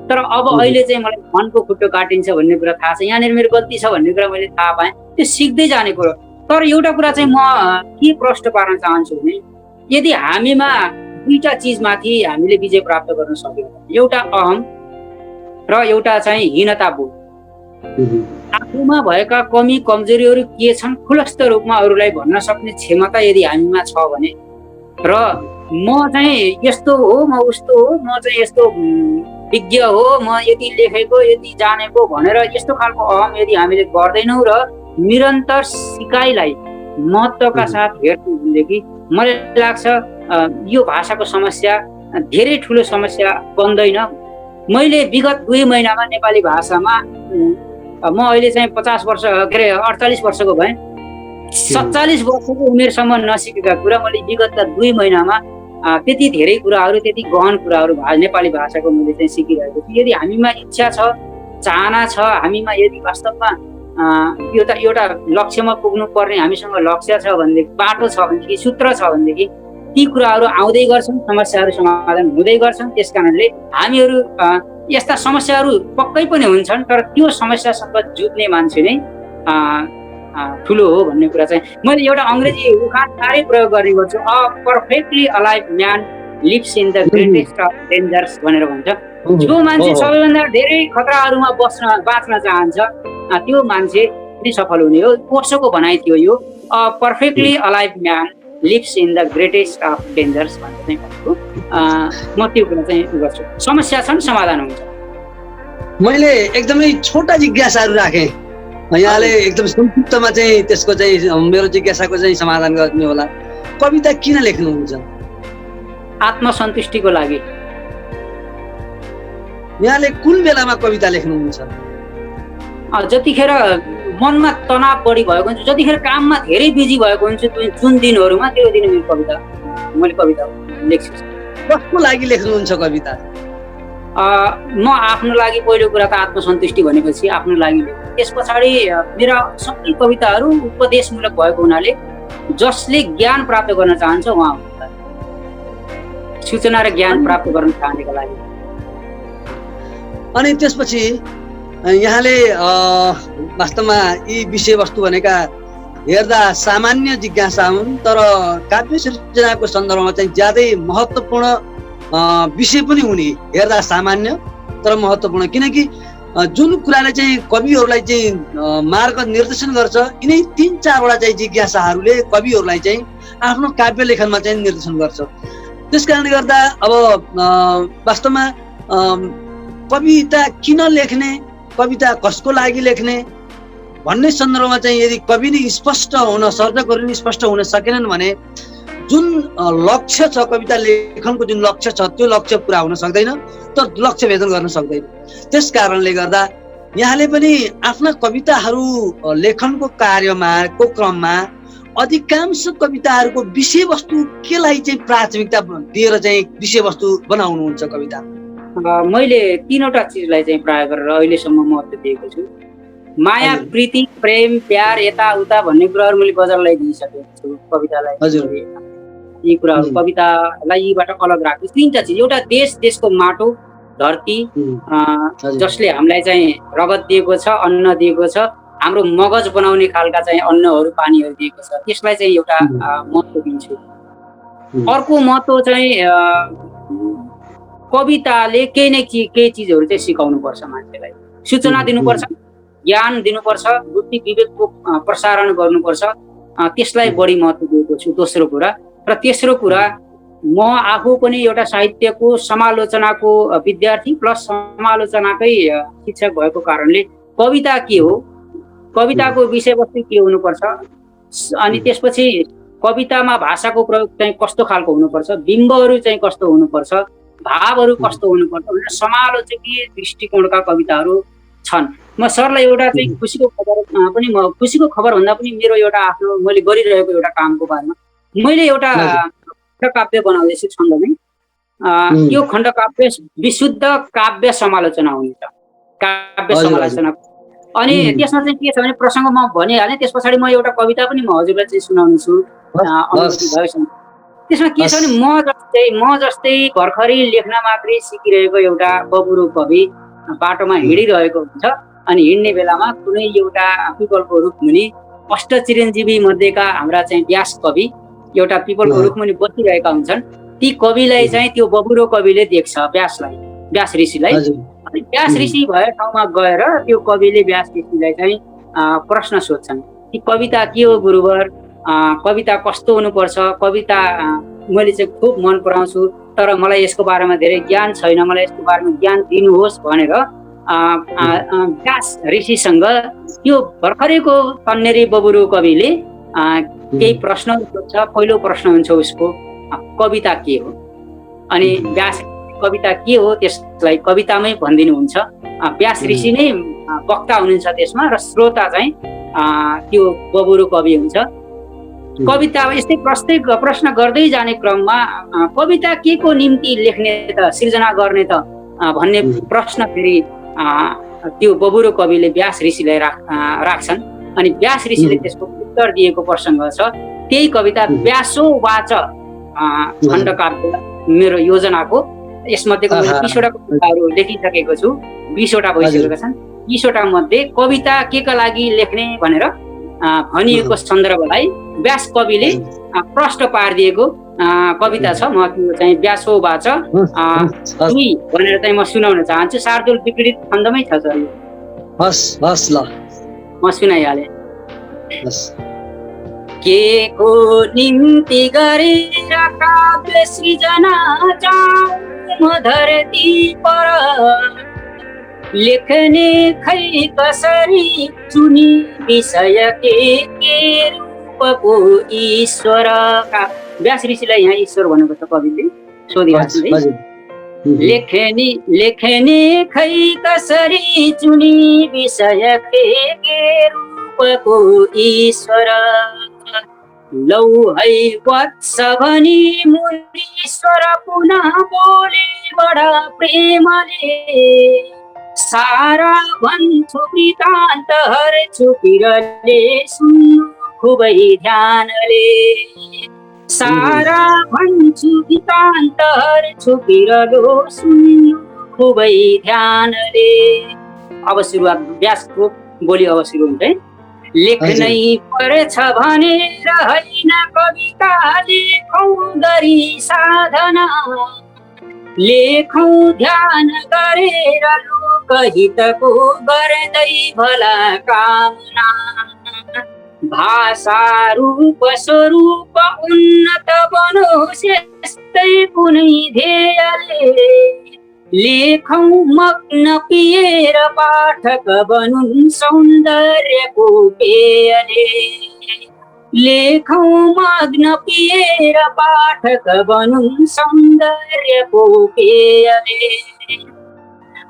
तर अब अहिले चाहिँ मलाई झनको खुट्टो काटिन्छ भन्ने कुरा थाहा छ, यहाँनिर मेरो गल्ती छ भन्ने कुरा मैले थाहा पाएँ। त्यो सिक्दै जाने कुरो। तर एउटा कुरा चाहिँ म के प्रश्न पार्न चाहन्छु भने यदि हामीमा दुईटा चिजमाथि हामीले विजय प्राप्त गर्न सक्यौँ, एउटा अहम र एउटा चाहिँ हीनता बोध, आफूमा भएका कमी कमजोरीहरू के छन् खुलस्त रूपमा अरूलाई भन्न सक्ने क्षमता यदि हामीमा छ भने, र म चाहिँ यस्तो हो, म उस्तो हो, म चाहिँ यस्तो विज्ञ हो, म यति लेखेको यति जानेको भनेर यस्तो खालको अहम यदि हामीले गर्दैनौँ र निरन्तर सिकाइलाई महत्त्वका साथ हेर्छौँ भनेदेखि मलाई लाग्छ यो भाषाको समस्या धेरै ठुलो समस्या बन्दैन। मैले विगत 2 महिनामा नेपाली भाषामा म अहिले चाहिँ 50 वर्ष के अरे 48 वर्षको भएँ, 47 वर्षको उमेरसम्म नसिकेका कुरा मैले विगतका 2 महिनामा त्यति धेरै कुराहरू, त्यति गहन कुराहरू नेपाली भाषाको मैले चाहिँ सिकिरहेको छु। यदि हामीमा इच्छा छ, चाहना छ, हामीमा यदि वास्तवमा एउटा लक्ष्यमा पुग्नु पर्ने हामीसँग लक्ष्य छ भनेदेखि, बाटो छ भनेदेखि, सूत्र छ भनेदेखि ती कुराहरू आउँदै गर्छन्, समस्याहरू समाधान हुँदै गर्छन्। त्यस कारणले हामीहरू यस्ता समस्याहरू पक्कै पनि हुन्छन्, तर त्यो समस्यासँग जुझ्ने मान्छे नै ठुलो हो भन्ने कुरा चाहिँ मैले एउटा अङ्ग्रेजी उखान साह्रै प्रयोग गर्ने गर्छु, a perfectly alive man lives in the greatest of dangers भनेर भन्छ। जो मान्छे सबैभन्दा धेरै खतराहरूमा बाँच्न चाहन्छ त्यो मान्छे नै सफल हुने हो। ओशोको भनाइ थियो यो, a perfectly alive man lives in the greatest of dangers भनेर चाहिँ भनेको। म त्यो कुरा चाहिँ गर्छु, समस्या छन् समाधान हुन्छ। मैले एकदमै छोटा जिज्ञासाहरू राखेँ, यहाँले एकदम संक्षिप्तमा चाहिँ त्यसको चाहिँ मेरो जिज्ञासाको चाहिँ समाधान गर्ने होला। कविता किन लेख्नुहुन्छ? आत्मसन्तुष्टिको लागि। यहाँले कुन बेलामा कविता लेख्नुहुन्छ? जतिखेर मनमा तनाव बढी भएको हुन्छ, जतिखेर काममा धेरै बिजी भएको हुन्छ, जुन दिनहरूमा त्यो दिन मैले कविता लेख्छु। कसको लागि लेख्नुहुन्छ कविता? म आफ्नो लागि पहिलो कुरा त आत्मसन्तुष्टि भनेपछि आफ्नो लागि लेख्छु। त्यस पछाडि मेरा सबै कविताहरू उपदेशमूलक भएको हुनाले जसले ज्ञान प्राप्त गर्न चाहन्छ उहाँ सूचना र ज्ञान प्राप्त गर्न चाहनेका लागि। अनि त्यसपछि यहाँले वास्तवमा यी विषयवस्तु भनेका हेर्दा सामान्य जिज्ञासा हुन्, तर काव्य सृजनाको सन्दर्भमा चाहिँ ज्यादै महत्त्वपूर्ण विषय पनि हुने, हेर्दा सामान्य तर महत्त्वपूर्ण। किनकि जुन कुराले चाहिँ कविहरूलाई चाहिँ मार्ग निर्देशन गर्छ, यिनै 3-4वटा चाहिँ जिज्ञासाहरूले कविहरूलाई चाहिँ आफ्नो काव्य लेखनमा चाहिँ निर्देशन गर्छ। त्यस कारणले गर्दा अब वास्तवमा कविता किन लेख्ने, कविता कसको लागि लेख्ने भन्ने सन्दर्भमा चाहिँ यदि कवि नै स्पष्ट हुन, सर्जकहरू नै स्पष्ट हुन सकेनन् भने जुन लक्ष्य छ, कविता लेखनको जुन लक्ष्य छ त्यो लक्ष्य पुरा हुन सक्दैन, तर लक्ष्य भेदन गर्न सक्दैन। त्यस कारणले गर्दा यहाँले पनि आफ्ना कविताहरू लेखनको क्रममा अधिकांश कविताहरूको विषयवस्तु केलाई चाहिँ प्राथमिकता दिएर चाहिँ विषयवस्तु बनाउनुहुन्छ कविता? मैले 3वटा चिजलाई चाहिँ प्राय गरेर अहिलेसम्म महत्त्व दिएको छु। माया, प्रीति, प्रेम, प्यार, यताउता भन्ने कुराहरू मैले बजारलाई दिइसकेको छु कवितालाई। यी कुराहरू कवितालाई यीबाट अलग राख्छु। 3टा चिज, एउटा देशको माटो, धरती जसले हामीलाई चाहिँ रगत दिएको छ, अन्न दिएको छ, हाम्रो मगज बनाउने खालका चाहिँ अन्नहरू पानीहरू दिएको छ, त्यसलाई चाहिँ एउटा महत्त्व दिन्छु। अर्को महत्त्व चाहिँ कविताले केही चिजहरू चाहिँ सिकाउनु पर्छ, मान्छेलाई सूचना दिनुपर्छ, ज्ञान दिनुपर्छ, बुद्धि विवेकको प्रसारण गर्नुपर्छ, त्यसलाई बढी महत्त्व दिएको छु। दोस्रो कुरा र तेस्रो कुरा, म आफू पनि एउटा साहित्यको समालोचनाको विद्यार्थी प्लस समालोचनाकै शिक्षक भएको कारणले कविता के हो, कविताको विषयवस्तु के हुनुपर्छ, अनि त्यसपछि कवितामा भाषाको प्रयोग चाहिँ कस्तो खालको हुनुपर्छ, बिम्बहरू चाहिँ कस्तो हुनुपर्छ, भावहरू कस्तो हुनुपर्छ भनेर समालोचकीय दृष्टिकोणका कविताहरू छन्। म सरलाई एउटा चाहिँ खुसीको खबर भन्दा पनि मेरो एउटा आफ्नो मैले गरिरहेको एउटा कामको बारेमा मैले एउटा खण्डकाव्य बनाउँदैछु छन्दमै। यो खण्डकाव्य विशुद्ध काव्य समालोचना हुनेछ। काव्य समालोचना अनि त्यसमा चाहिँ के छ भने प्रसङ्ग म भनिहालेँ, त्यस पछाडि म एउटा कविता पनि म हजुरलाई चाहिँ सुनाउने छु अनुमति भएपछि। त्यसमा के छ भने म जस्तै भर्खरै लेख्न मात्रै सिकिरहेको एउटा बबुरो कवि बाटोमा हिँडिरहेको हुन्छ, अनि हिँड्ने बेलामा कुनै एउटा पिपलको रुखमुनि अष्ट चिरञ्जीवी मध्येका हाम्रा चाहिँ व्यास कवि एउटा पिपलको रुखमुनि बसिरहेका हुन्छन्। ती कविलाई चाहिँ त्यो बबुरो कविले देख्छ, व्यास ऋषिलाई। अनि व्यास ऋषि भए ठाउँमा गएर त्यो कविले व्यास ऋषिलाई चाहिँ प्रश्न सोध्छन्, कि कविता के हो गुरुवर, कविता कस्तो हुनुपर्छ, कविता मैले चाहिँ खुब मन पराउँछु, तर मलाई यसको बारेमा धेरै ज्ञान छैन, मलाई यसको बारेमा ज्ञान दिनुहोस् भनेर व्यास ऋषिसँग त्यो भर्खरैको तन्नेरी बबुरो कविले केही प्रश्न सोध्छ। पहिलो प्रश्न हुन्छ उसको, कविता के हो? अनि व्यास कविता के हो त्यसलाई कवितामै भनिदिनुहुन्छ। व्यास ऋषि नै वक्ता हुनुहुन्छ त्यसमा, र श्रोता चाहिँ त्यो बबुरो कवि हुन्छ। कविता यस्तै प्रश्न गर्दै जाने क्रममा कविता के को निम्ति लेख्ने त, सिर्जना गर्ने त भन्ने प्रश्न फेरि त्यो बबुरो कविले व्यास ऋषिलाई राख्छन्। अनि व्यास ऋषिले त्यसको उत्तर दिएको प्रसङ्ग छ। त्यही कविता व्यासो वाच खण्डकाव्य मेरो योजनाको, यसमध्येको मैले 20वटा कविताहरू लेखिसकेको छु, 20वटा भइसकेका छन्। 20वटा मध्ये कविता के का लागि लेख्ने भनेर भनिएको सन्दर्भलाई व्यास कविले प्रश्न पारिदिएको कविता छ। म त्यो चाहिँ व्यासो वाच भनेर चाहिँ म सुनाउन चाहन्छु। शार्दूल विपरीत छन्दमै छ सर। हस् ल म सुनाइहालेँ। के को निम्ति गरेर काव्य सृजना जाऊँ धरती पर, लेख्ने खै कसरी चुनी विषय के रूपको ईश्वर। व्यास ऋषिलाई यहाँ ईश्वर भनेको छ कविले सोधिरहेको छ। लेख्ने खै कसरी चुनी विषय के रूपको ईश्वर, लौ है वत्स भनी मुनीश्वर पुनः बोले बडा प्रेमले, सारा भन्छु वृत्तान्त हर्छु पिरले सुन्नु खुबै ध्यानले, सारा भन्छु वृत्तान्त हर्छु पिरलो सुन्नु खुबै ध्यानले। अब सुरुवात व्यासको बोली अब सुरु हुन्छ है। लेख्नै पर्छ भनेर होइन कविता लेखौँ गरी साधना, लेखौँ ध्यान गरेर लोकहितको गर्दै भला कामना, भाषा रूप स्वरूप उन्नत बनोस् यस्तै कुनै ध्येयले, लेखौँ मग्न पिएर पाठक बनुन् सौन्दर्यको पेयले, लेखौँ मग्न पिएर पाठक बनुन् सौन्दर्यको पेयले,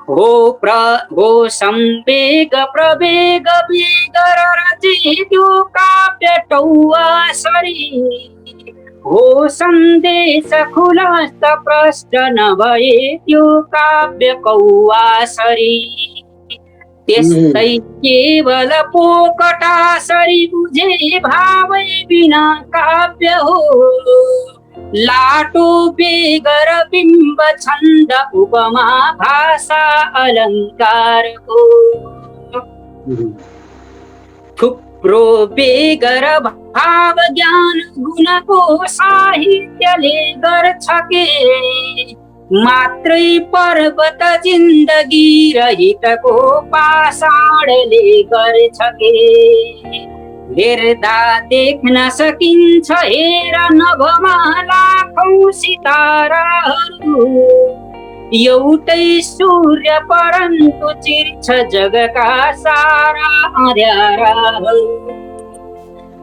हो संवेग प्रवेग वेग रचित्यो काव्य टौवासरी, हो सन्देश खुलस्त प्रश्न नभए त्यो काव्य कौवासरी, त्यस्तै केवल पोकटासरी बुझे भावै बिना काव्य हो, लाटो बेगर बिम्ब छन्द उपमा भाषा अलङ्कारको, थुप्रो बेगर भाव ज्ञान गुणको साहित्यले गर्छ के, मात्रै पर्वत जिन्दगी रहितको पाषाणले गर्छ के, हेर्दा देख्न सकिन्छ हेर नभमा लाखौं सिताराहरू, एउटै सूर्य परन्तु चिर्छ जगका सारा अँध्याराहरू,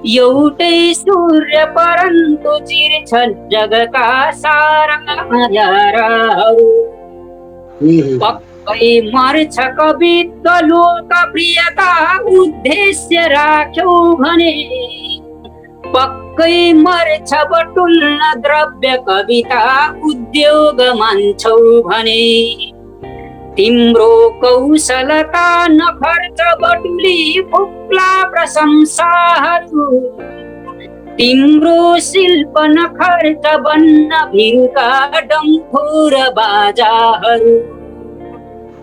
एउटै सूर्य परन्तु चिर्छ जगका सारा अँध्याराहरू, पक्कै मर्छ कवित्व लोकप्रियता उद्देश्य राख्यौ भने, पक्कै मर्छ बटुल्न द्रव्य कविता उद्योग मान्छौ भने, तिम्रो कौशलता नखर्च बटुली फुक्ला प्रशंसाहरू, तिम्रो शिल्प नखर्च बन्न भिरका डम्फु र बाजाहरू,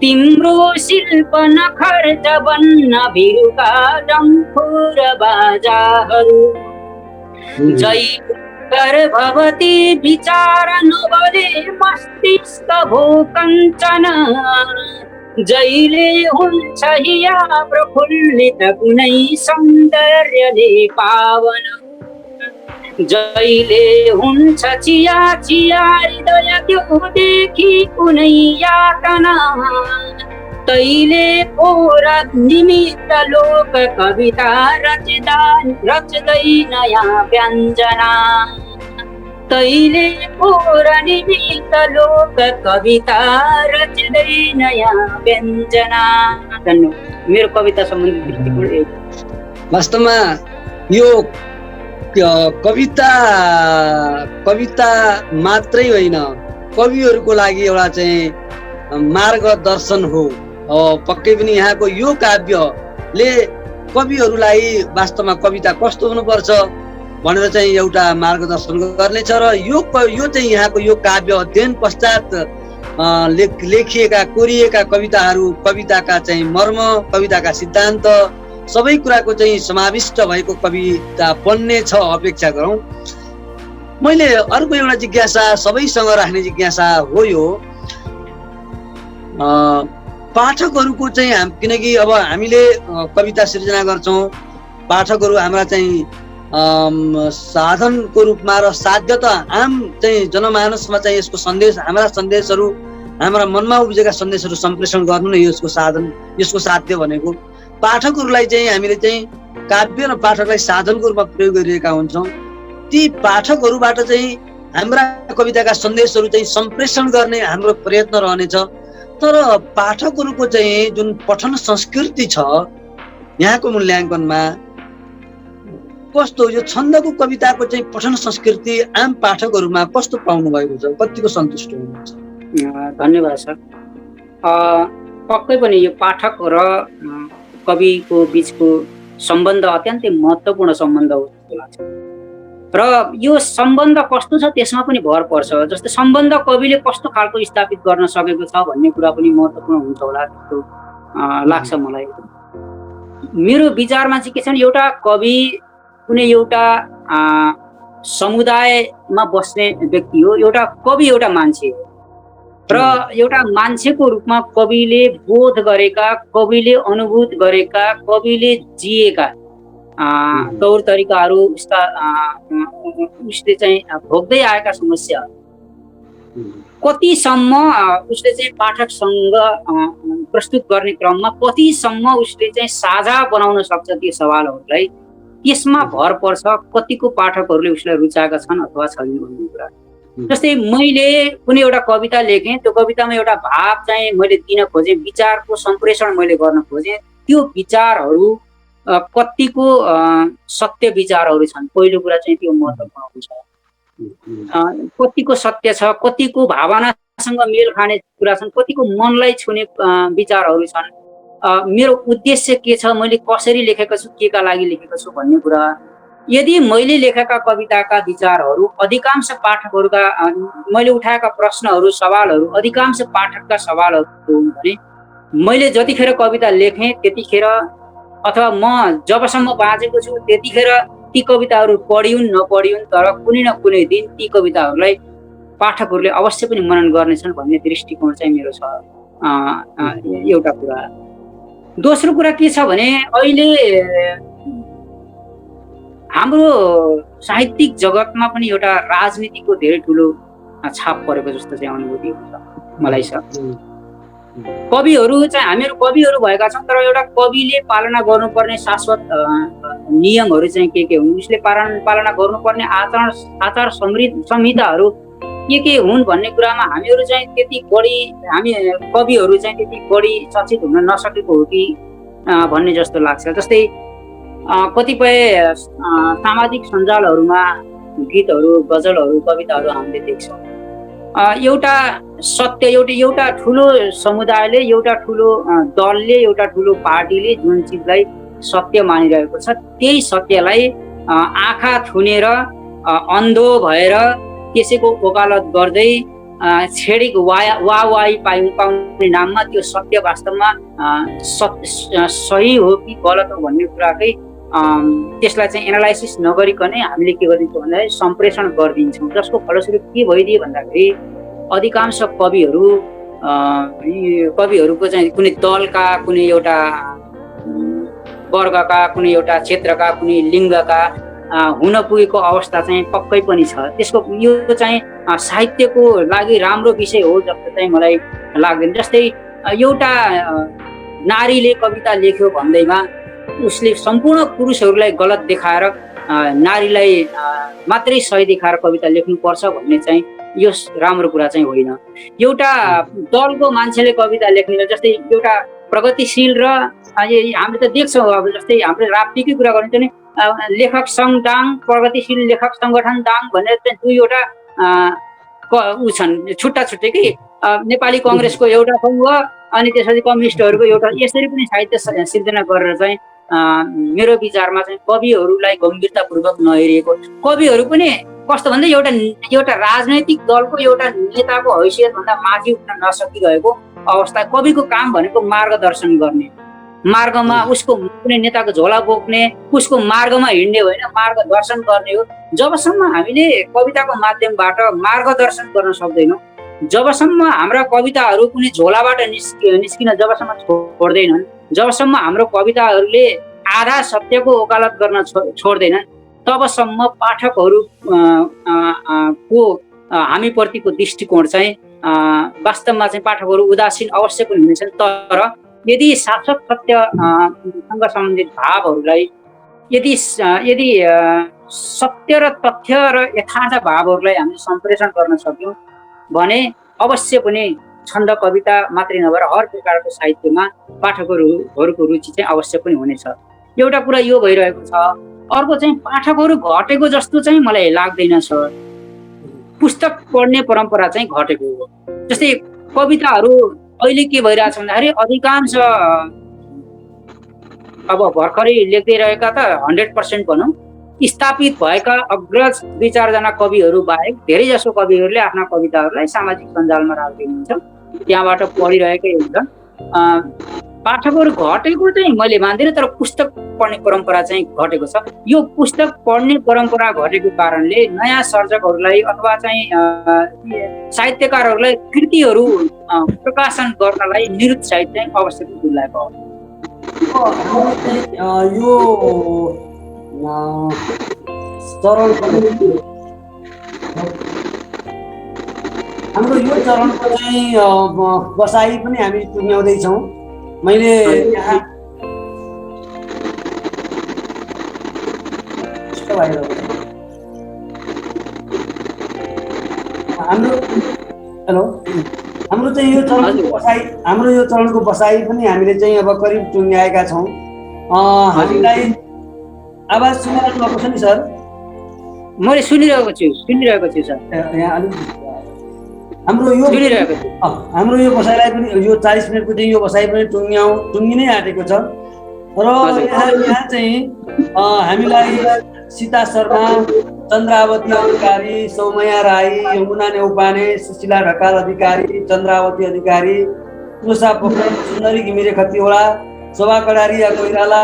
तिम्रो शिल्प नखर्च बन्न भिरका डम्फु र बाजाहरू। जय गर्भवती विचार नबले मस्तिष्क भोकञ्चन, जहिले हुन्छ हिया प्रफुल्लित कुनै सौन्दर्यले पावन, जहिले हुन्छ चिया चिया हृदय त्यो देखि कुनै यातना, तैले पोर निमित्त लोक कविता रच्दै नयाँ व्यञ्जना, तैले पोर निमित्त लोक कविता रच्दै नयाँ व्यञ्जना। मेरो कविता सम्बन्धी दृष्टिकोण यही। वास्तवमा यो कविता मात्रै होइन, कविहरूको लागि एउटा चाहिँ मार्गदर्शन हो। पक्कै पनि यहाँको यो काव्यले कविहरूलाई वास्तवमा कविता कस्तो हुनुपर्छ भनेर चाहिँ एउटा मार्गदर्शन गर्नेछ। र यो चाहिँ यहाँको यो काव्य अध्ययन पश्चात लेखिएका कोरिएका कविताहरू, कविताका चाहिँ मर्म, कविताका सिद्धान्त सबै कुराको चाहिँ समाविष्ट भएको कविता बन्ने छ, अपेक्षा गरौँ। मैले अर्को एउटा जिज्ञासा सबैसँग राख्ने जिज्ञासा हो यो पाठकहरूको चाहिँ किनकि अब हामीले कविता सिर्जना गर्छौँ, पाठकहरू हाम्रा चाहिँ साधनको रूपमा र साध्यता आम चाहिँ जनमानसमा चाहिँ यसको सन्देश, हाम्रा सन्देशहरू, हाम्रा मनमा उब्जेका सन्देशहरू सम्प्रेषण गर्नु नै यसको साधन, यसको साध्य भनेको। पाठकहरूलाई चाहिँ हामीले चाहिँ काव्य र पाठकलाई साधनको रूपमा प्रयोग गरिरहेका हुन्छौँ। ती पाठकहरूबाट चाहिँ हाम्रा कविताका सन्देशहरू चाहिँ सम्प्रेषण गर्ने हाम्रो प्रयत्न रहनेछ। तर पाठकहरूको चाहिँ जुन पठन संस्कृति छ यहाँको मूल्याङ्कनमा कस्तो, यो छन्दको कविताको चाहिँ पठन संस्कृति आम पाठकहरूमा कस्तो पाउनु भएको छ, कतिको सन्तुष्ट हुनुहुन्छ? धन्यवाद सर। पक्कै पनि यो पाठक र कविको बिचको सम्बन्ध अत्यन्तै महत्त्वपूर्ण सम्बन्ध हो जस्तो लाग्छ। र यो सम्बन्ध कस्तो छ त्यसमा पनि भर पर्छ। जस्तै सम्बन्ध कविले कस्तो खालको स्थापित गर्न सकेको छ भन्ने कुरा पनि महत्त्वपूर्ण हुन्छ होला जस्तो लाग्छ मलाई। मेरो विचारमा चाहिँ के छ भने एउटा कवि कुनै एउटा समुदायमा बस्ने व्यक्ति हो, एउटा कवि एउटा मान्छे हो। र एउटा मान्छेको रूपमा कविले बोध गरेका, कविले अनुभूत गरेका, कविले जिएका तौर तरिकाहरू, उसले चाहिँ भोग्दै आएका समस्या कतिसम्म उसले चाहिँ पाठकसँग प्रस्तुत गर्ने क्रममा कतिसम्म उसले चाहिँ साझा बनाउन सक्छ त्यो सवालहरूलाई, त्यसमा भर पर्छ कतिको पाठकहरूले उसलाई रुचाएका छन् अथवा छैनन् भन्ने कुरा। जस्तै मैले कुनै एउटा कविता लेखेँ, त्यो कवितामा एउटा भाव चाहिँ मैले दिन खोजेँ, विचारको सम्प्रेषण मैले गर्न खोजेँ, त्यो विचारहरू कतिको सत्य विचारहरू छन्, पहिलो कुरा चाहिँ त्यो महत्त्वपूर्ण हुन्छ। कतिको सत्य छ, कतिको भावनासँग मेल खाने कुरा छन्, कतिको मनलाई छुने विचारहरू छन्, मेरो उद्देश्य के छ, मैले कसरी लेखेको छु, के का लागि लेखेको छु भन्ने कुरा। यदि मैले लेखेका कविताका विचारहरू अधिकांश पाठकहरूका, मैले उठाएका प्रश्नहरू, सवालहरू अधिकांश पाठकका सवालहरू हुन् भने मैले जतिखेर कविता लेखेँ त्यतिखेर अथवा म जबसम्म बाँचेको छु त्यतिखेर ती कविताहरू पढिउन् नपढिउन्, तर कुनै न कुनै दिन ती कविताहरूलाई पाठकहरूले अवश्य पनि मनन गर्नेछन् भन्ने दृष्टिकोण चाहिँ मेरो छ। एउटा कुरा। दोस्रो कुरा के छ भने अहिले हाम्रो साहित्यिक जगतमा पनि एउटा राजनीतिको धेरै ठुलो छाप परेको जस्तो चाहिँ अनुभूति हुन्छ मलाई छ। कविहरू चाहिँ हामीहरू कविहरू भएका छौँ, तर एउटा कविले पालना गर्नुपर्ने शाश्वत नियमहरू चाहिँ के हुन्, उसले पालना गर्नुपर्ने आचार संहिताहरू के हुन् भन्ने कुरामा हामीहरू चाहिँ त्यति बढी, हामी कविहरू चाहिँ त्यति बढी सचेत हुन नसकेको हो कि भन्ने जस्तो लाग्छ। जस्तै कतिपय सामाजिक सञ्जालहरूमा गीतहरू, गजलहरू, कविताहरू हामीले देख्छौँ। एउटा सत्य एउटा ठुलो समुदायले एउटा ठुलो दलले एउटा ठुलो पार्टीले जुन चिजलाई सत्य मानिरहेको छ त्यही सत्यलाई आँखा थुनेर अन्धो भएर त्यसैको वकालत गर्दै छेडेको वाही पाउने नाममा त्यो सत्य वास्तवमा सही हो कि गलत हो भन्ने कुराकै त्यसलाई चाहिँ एनालाइसिस नगरिकनै हामीले के गरिदिन्छौँ भन्दाखेरि सम्प्रेषण गरिदिन्छौँ, जसको फलस्वरूप के भइदिए भन्दाखेरि अधिकांश कविहरूको चाहिँ कुनै दलका, कुनै एउटा वर्गका, कुनै एउटा क्षेत्रका, कुनै लिङ्गका हुन पुगेको अवस्था चाहिँ पक्कै पनि छ। त्यसको यो चाहिँ साहित्यको लागि राम्रो विषय हो जस्तो चाहिँ मलाई लाग्दैन। जस्तै एउटा नारीले कविता लेख्यो भन्दैमा उसले सम्पूर्ण पुरुषहरूलाई गलत देखाएर नारीलाई मात्रै सही देखाएर कविता लेख्नुपर्छ भन्ने चाहिँ यो राम्रो कुरा चाहिँ होइन। एउटा दलको मान्छेले कविता लेख्ने, जस्तै एउटा प्रगतिशील र हामीले त देख्छौँ, अब जस्तै हाम्रो राप्तीकै कुरा गरिन्छ नि, लेखक सङ्घ दाङ, प्रगतिशील लेखक सङ्गठन दाङ भनेर चाहिँ दुईवटा ऊ छन्, छुट्टा छुट्टै कि नेपाली कङ्ग्रेसको एउटा सङ्घ अनि त्यसपछि कम्युनिस्टहरूको एउटा, यसरी पनि साहित्य सिर्जना गरेर चाहिँ मेरो विचारमा चाहिँ कविहरूलाई गम्भीरतापूर्वक नहेरिएको, कविहरू पनि कस्तो भन्दा एउटा राजनैतिक दलको एउटा नेताको हैसियतभन्दा माथि उठ्न नसकिरहेको अवस्था। कविको काम भनेको मार्गदर्शन गर्ने, मार्गमा उसको कुनै नेताको झोला बोक्ने, उसको मार्गमा हिँड्ने होइन, मार्गदर्शन गर्ने हो। जबसम्म हामीले कविताको माध्यमबाट मार्गदर्शन गर्न सक्दैनौँ, जबसम्म हाम्रा कविताहरू कुनै झोलाबाट निस्किन जबसम्म छोड्दैनन्, जबसम्म हाम्रो कविताहरूले आधा सत्यको वकालत गर्न छोड्दैनन्, तबसम्म पाठकहरू को हामीप्रतिको दृष्टिकोण चाहिँ वास्तवमा चाहिँ पाठकहरू उदासीन अवश्य पनि हुनेछन्। तर यदि शाश्वत सत्यसँग सम्बन्धित भावहरूलाई यदि सत्य र तथ्य र यथार्थ भावहरूलाई हामीले सम्प्रेषण गर्न सक्यौँ भने अवश्य पनि छन्द कविता मात्रै नभएर हर प्रकारको साहित्यमा पाठकहरूको रुचि चाहिँ अवश्य पनि हुनेछ। एउटा कुरा यो भइरहेको छ। अर्को चाहिँ पाठकहरू घटेको जस्तो चाहिँ मलाई लाग्दैन सर। पुस्तक पढ्ने परम्परा चाहिँ घटेको हो। जस्तै कविताहरू अहिले के भइरहेछ भन्दाखेरि अधिकांश अब भर्खरै लेख्दै रहेका त 100% भनौँ स्थापित भएका अग्रज 2-4जना कविहरू बाहेक धेरै जसो कविहरूले आफ्ना कविताहरूलाई सामाजिक सञ्जालमा राखिदिनुहुन्छ, त्यहाँबाट पढिरहेकै हुन्छन्। पाठकहरू घटेको चाहिँ मैले मान्दिनँ, तर पुस्तक पढ्ने परम्परा चाहिँ घटेको छ। यो पुस्तक पढ्ने परम्परा घटेको कारणले नयाँ सर्जकहरूलाई अथवा चाहिँ साहित्यकारहरूलाई कृतिहरू प्रकाशन गर्नलाई निरुत्साहित चाहिँ अवश्य तुल्याएको हो। यो चरण हाम्रो यो चरणको चाहिँ बसाइ पनि हामी टुङ्ग्याउँदैछौँ। मैले यहाँ हाम्रो चाहिँ यो चरणको बसाइ पनि हामीले चाहिँ अब करिब टुङ्ग्याएका छौँ। हामीलाई आवाज सुनिरहनु भएको छ नि सर? मैले सुनिरहेको छु सर। हाम्रो यो बसाइलाई पनि यो 40 मिनटको चाहिँ यो बसाइ पनि टुङ्गिनै आँटेको छ। र यहाँ चाहिँ हामीलाई सीता शर्मा, चन्द्रावती अधिकारी, सौमया राई, यमुना नेउपाने, सुशीला ढकाल अधिकारी, चन्द्रावती अधिकारी, तुलसा पोखरेल, सुन्दरी घिमिरे खतिवडा, शोभा कडारी या कोइराला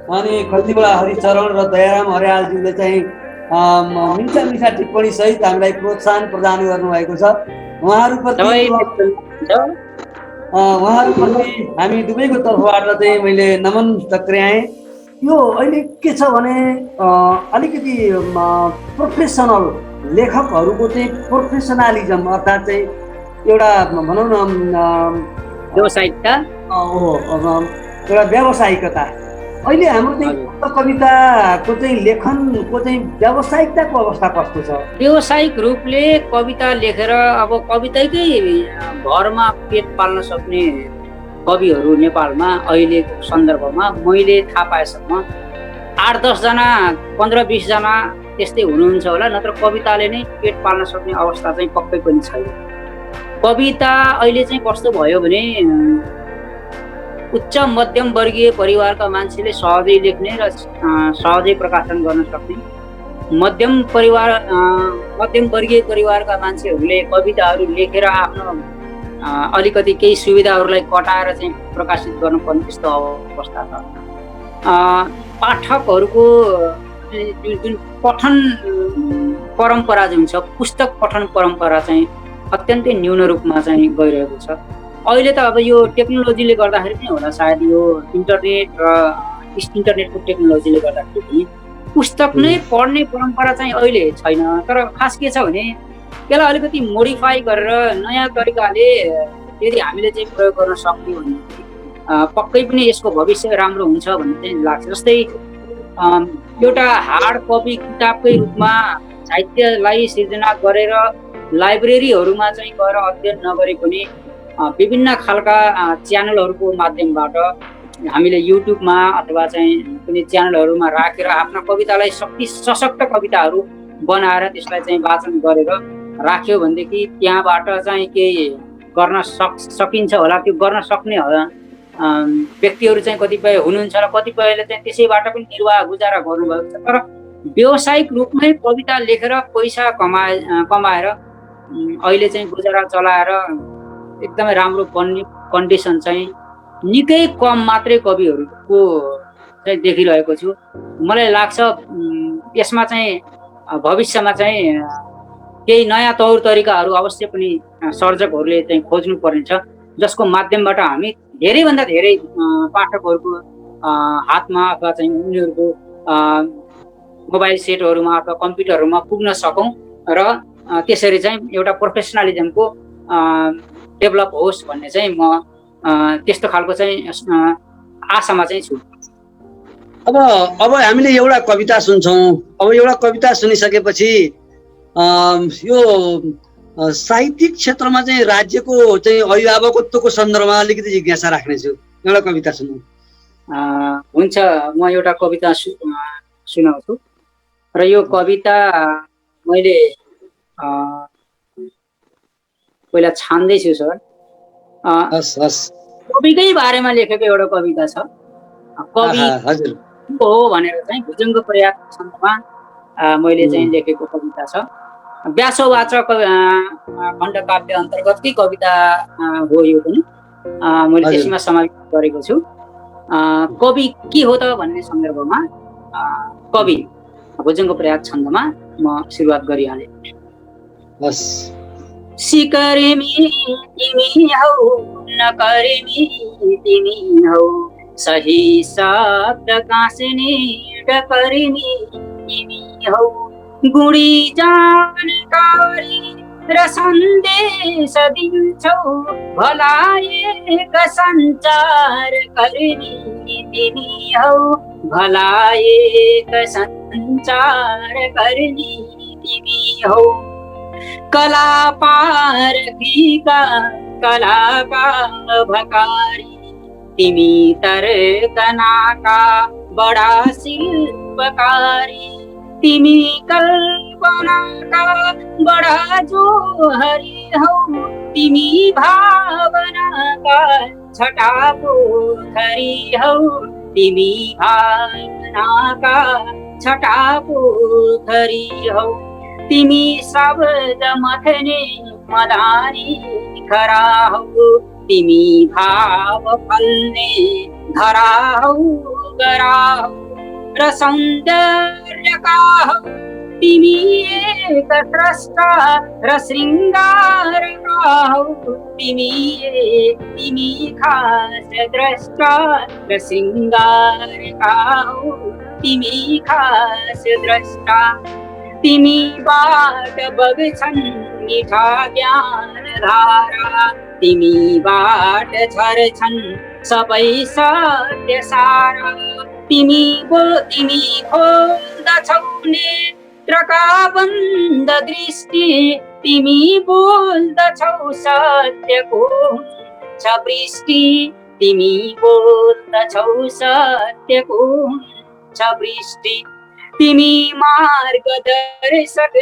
अनि खतिवडा हरिचरण र दयाराम हरियालज्यूले चाहिँ मिठा टिप्पणी सहित हामीलाई प्रोत्साहन प्रदान गर्नुभएको छ। उहाँहरूप्रति हामी दुवैको तर्फबाट चाहिँ मैले नमन टक्र्याएँ। यो अहिले के छ भने अलिकति प्रोफेसनल लेखकहरूको चाहिँ प्रोफेसनलिजम अर्थात् चाहिँ एउटा भनौँ न व्यावसायिकता एउटा व्यावसायिकता अहिले हाम्रो चाहिँ कविताको चाहिँ लेखनको चाहिँ व्यावसायिकताको अवस्था कस्तो छ? व्यावसायिक रूपले कविता लेखेर अब कविताकै घरमा पेट पाल्न सक्ने कविहरू नेपालमा अहिलेको सन्दर्भमा मैले थाहा पाएसम्म 8-10 जना 15-20 जना त्यस्तै हुनुहुन्छ होला, नत्र कविताले नै पेट पाल्न सक्ने अवस्था चाहिँ पक्कै पनि छैन। कविता अहिले चाहिँ कस्तो भयो भने उच्च मध्यम वर्गीय परिवारका मान्छेले सहजै लेख्ने र सहजै प्रकाशन गर्न सक्ने, मध्यम वर्गीय परिवारका मान्छेहरूले कविताहरू लेखेर आफ्नो अलिकति केही सुविधाहरूलाई कटाएर चाहिँ प्रकाशित गर्नुपर्ने त्यस्तो अवस्था छ। पाठकहरूको जुन पठन परम्परा जुन छ, पुस्तक पठन परम्परा चाहिँ अत्यन्तै न्यून रूपमा चाहिँ गइरहेको छ। अहिले त अब यो टेक्नोलोजीले गर्दाखेरि नै होला, सायद यो इन्टरनेट र इन्टरनेटको टेक्नोलोजीले गर्दाखेरि पनि पुस्तक नै पढ्ने परम्परा चाहिँ अहिले छैन। तर खास के छ भने यसलाई अलिकति मोडिफाई गरेर नयाँ तरिकाले यदि हामीले चाहिँ प्रयोग गर्न सक्यौँ भने पक्कै पनि यसको भविष्य राम्रो हुन्छ भन्ने चाहिँ लाग्छ। जस्तै एउटा हार्ड कपी किताबकै रूपमा साहित्यलाई सिर्जना गरेर लाइब्रेरीहरूमा चाहिँ गएर अध्ययन नगरे पनि विभिन्न खालका च्यानलहरूको माध्यमबाट हामीले युट्युबमा अथवा चाहिँ कुनै च्यानलहरूमा राखेर आफ्ना कवितालाई सशक्त कविताहरू बनाएर त्यसलाई चाहिँ वाचन गरेर राख्यो भनेदेखि त्यहाँबाट चाहिँ केही गर्न सकिन्छ होला। त्यो गर्न सक्ने व्यक्तिहरू चाहिँ कतिपय हुनुहुन्छ र कतिपयले चाहिँ त्यसैबाट पनि निर्वाह गुजारा गर्नुभएको छ। तर व्यावसायिक रूपमै कविता लेखेर पैसा कमाएर अहिले चाहिँ गुजारा चलाएर एकदमै राम्रो बन्ने कन्डिसन चाहिँ निकै कम मात्रै कविहरूको चाहिँ देखिरहेको छु। मलाई लाग्छ यसमा चाहिँ भविष्यमा चाहिँ केही नयाँ तौर तरिकाहरू अवश्य पनि सर्जकहरूले चाहिँ खोज्नु पर्ने छ, जसको माध्यमबाट हामी धेरैभन्दा धेरै पाठकहरूको हातमा अथवा चाहिँ उनीहरूको मोबाइल सेटहरूमा अथवा कम्प्युटरहरूमा पुग्न सकौँ र त्यसरी चाहिँ एउटा प्रोफेसनलिजमको डेभलप होस् भन्ने चाहिँ म त्यस्तो खालको चाहिँ आशामा चाहिँ छु। अब हामीले एउटा कविता सुन्छौँ। अब एउटा कविता सुनिसकेपछि यो साहित्यिक क्षेत्रमा चाहिँ राज्यको चाहिँ अभिभावकत्वको सन्दर्भमा अलिकति जिज्ञासा राख्नेछु। एउटा कविता सुनौँ। हुन्छ, म एउटा कविता सुनाउँछु र यो कविता मैले पहिला छान्दैछु सर। कविकै बारेमा लेखेको एउटा कविता छ। कवि हो भनेर चाहिँ भुजङ्ग प्रयाग छन्दमा मैले चाहिँ लेखेको कविता छ। व्यासोवाचक खण्डकाव्य अन्तर्गतकै कविता हो यो पनि। मैले त्यसमा समावेश गरेको छु। कवि के हो त भन्ने सन्दर्भमा कवि भुजङ्ग प्रयाग छन्दमा म सुरुवात गरिहालेँ। सिकरेमी तिमी हौ, नकरेमी तिमी हौ, सही शब्द गाँस्ने डकरेमी तिमी हौ, गुडी जानकारी र सन्देश दिन्छौ, भलायक सञ्चार गर्ने तिमी हौ, भलायक सञ्चार गर्ने तिमी हौ, कला पारखीका कलाका भकारी तिमी तर्कनाका बडा शिल्पकारी तिमी कल्पनाका बडा जोहरी हौ तिमी भावनाका छटा पोखरी हौ तिमी भावनाका छटा पोखरी हौ तिमी शब्द मथने मदानी खरा हौ तिमी भाव फल्ने धरा हौ गरा हौ र सौन्दर्यका हौ तिमी एक स्रष्टा र श्रृङ्गारका हौ तिमी खास द्रष्टा र श्रृङ्गारका हौ तिमी खास द्रष्टा तिमीबाट बग्छन् मिठा ज्ञान धारा तिमीबाट झर्छन् सबै सत्य सारा तिमी खोल्दछौ नेत्रका बन्द दृष्टि तिमी बोल्दछौ सत्यको हुन्छ वृष्टि तिमी बोल्दछौ सत्यको हुन्छ वृष्टि तिमी मार्गदर्शक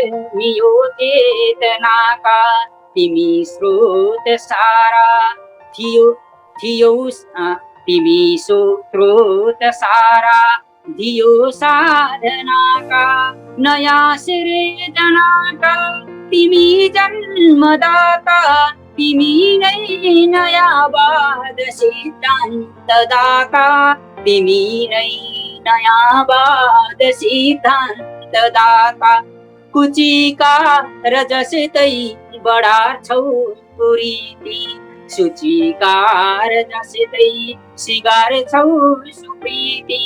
यो चेतनाका तिमी स्रोत सारा थियो थियो तिमी स्रोत सारा दियो साधनाका नयाँ सृजनाका तिमी जन्मदाता तिमी नै नयाँ वाद सिद्धान्तदाता तिमी नै नयाँ वाद सिद्धान्तदाता कुचिकार जस्तै बढार्छौ कुरीति सूचिकार जस्तै सिगार्छौ सुप्रीति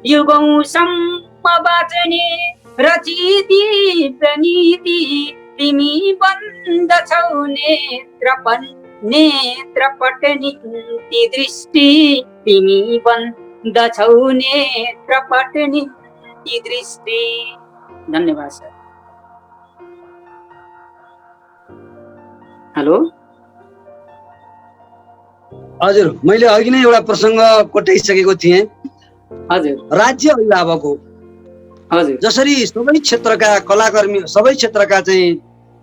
युगौँसम्म बाँच्ने रचिती प्रणीति तिमी बन्दछौ नेत्रपट नीति दृष्टि तिमी बन्दछौ नेत्रपट नीति दृष्टि। धन्यवाद सर। हेलो हजुर, मैले अघि नै एउटा प्रसङ्ग कोटाइसकेको थिएँ। हजुर, राज्य अभिभावक हो। हजुर, जसरी सबै क्षेत्रका कलाकर्मी सबै क्षेत्रका चाहिँ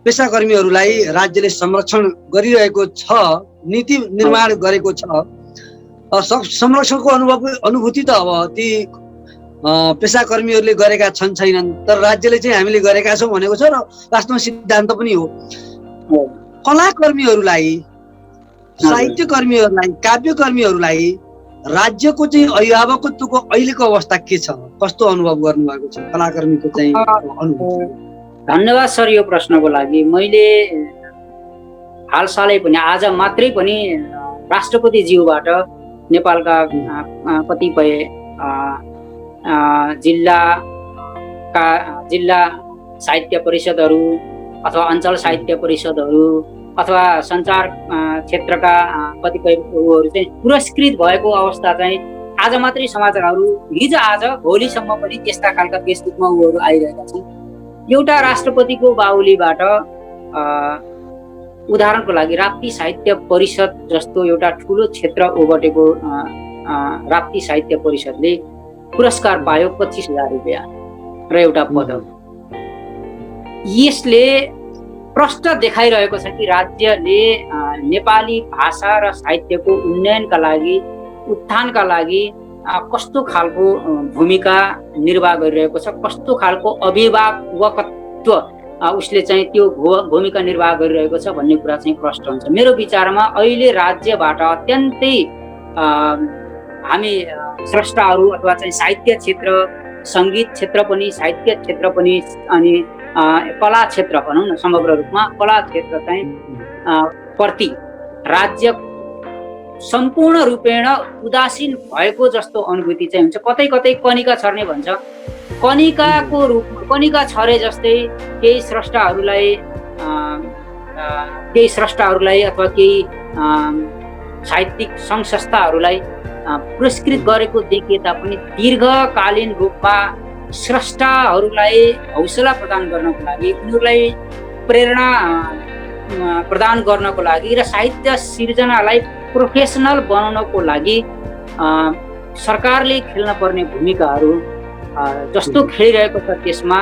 पेसाकर्मीहरूलाई राज्यले संरक्षण गरिरहेको छ, नीति निर्माण गरेको छ, संरक्षणको अनुभूति त अब ती पेसाकर्मीहरूले गरेका छन् छैनन्, तर राज्यले चाहिँ हामीले गरेका छौँ भनेको छ र वास्तवमा सिद्धान्त पनि हो। कलाकर्मीहरूलाई, साहित्यकर्मीहरूलाई, काव्यकर्मीहरूलाई राज्यको चाहिँ अभिभावकत्वको अहिलेको अवस्था के छ, कस्तो अनुभव गर्नुभएको छ कलाकर्मीको चाहिँ अनुभव? धन्यवाद सर यो प्रश्नको लागि। मैले हालसालै पनि आज मात्रै पनि राष्ट्रपतिज्यूबाट नेपालका कतिपय जिल्ला साहित्य परिषदहरू अथवा अञ्चल साहित्य परिषदहरू अथवा सञ्चार क्षेत्रका कतिपय उहरू चाहिँ पुरस्कृत भएको अवस्था चाहिँ आज मात्रै समाचारहरू हिजो आज भोलिसम्म पनि त्यस्ता खालका फेसबुकमा उहरू आइरहेका छन्। एउटा राष्ट्रपतिको बाहुलीबाट उदाहरणको लागि राप्ती साहित्य परिषद जस्तो एउटा ठुलो क्षेत्र ओगटेको राप्ती साहित्य परिषदले पुरस्कार पायो 25,000 रुपियाँ र एउटा पदक। यसले प्रश्न देखाइरहेको छ कि राज्यले नेपाली भाषा र साहित्यको उन्नयनका लागि, उत्थानका लागि कस्तो खालको भूमिका निर्वाह गरिरहेको छ, कस्तो खालको अभिभावकत्व उसले चाहिँ त्यो भूमिका निर्वाह गरिरहेको छ भन्ने कुरा चाहिँ प्रश्न हुन्छ। मेरो विचारमा अहिले राज्यबाट अत्यन्तै हामी स्रष्टाहरू अथवा चाहिँ साहित्य क्षेत्र, सङ्गीत क्षेत्र पनि, साहित्य क्षेत्र पनि अनि कला क्षेत्र भनौँ न, समग्र रूपमा कला क्षेत्र चाहिँ प्रति राज्य सम्पूर्ण रूपेण उदासीन भएको जस्तो अनुभूति चाहिँ हुन्छ। कतै कतै कनिका छर्ने भन्छ, कनिकाको रूपमा कनिका छरे जस्तै केही स्रष्टाहरूलाई अथवा केही साहित्यिक सङ्घ संस्थाहरूलाई पुरस्कृत गरेको देखिए तापनि दीर्घकालीन रूपमा स्रष्टाहरूलाई हौसला प्रदान गर्नको लागि, उनीहरूलाई प्रेरणा प्रदान गर्नको लागि र साहित्य सिर्जनालाई प्रोफेसनल बनाउनको लागि सरकारले खेल्न पर्ने भूमिकाहरू जस्तो खेलिरहेको छ त्यसमा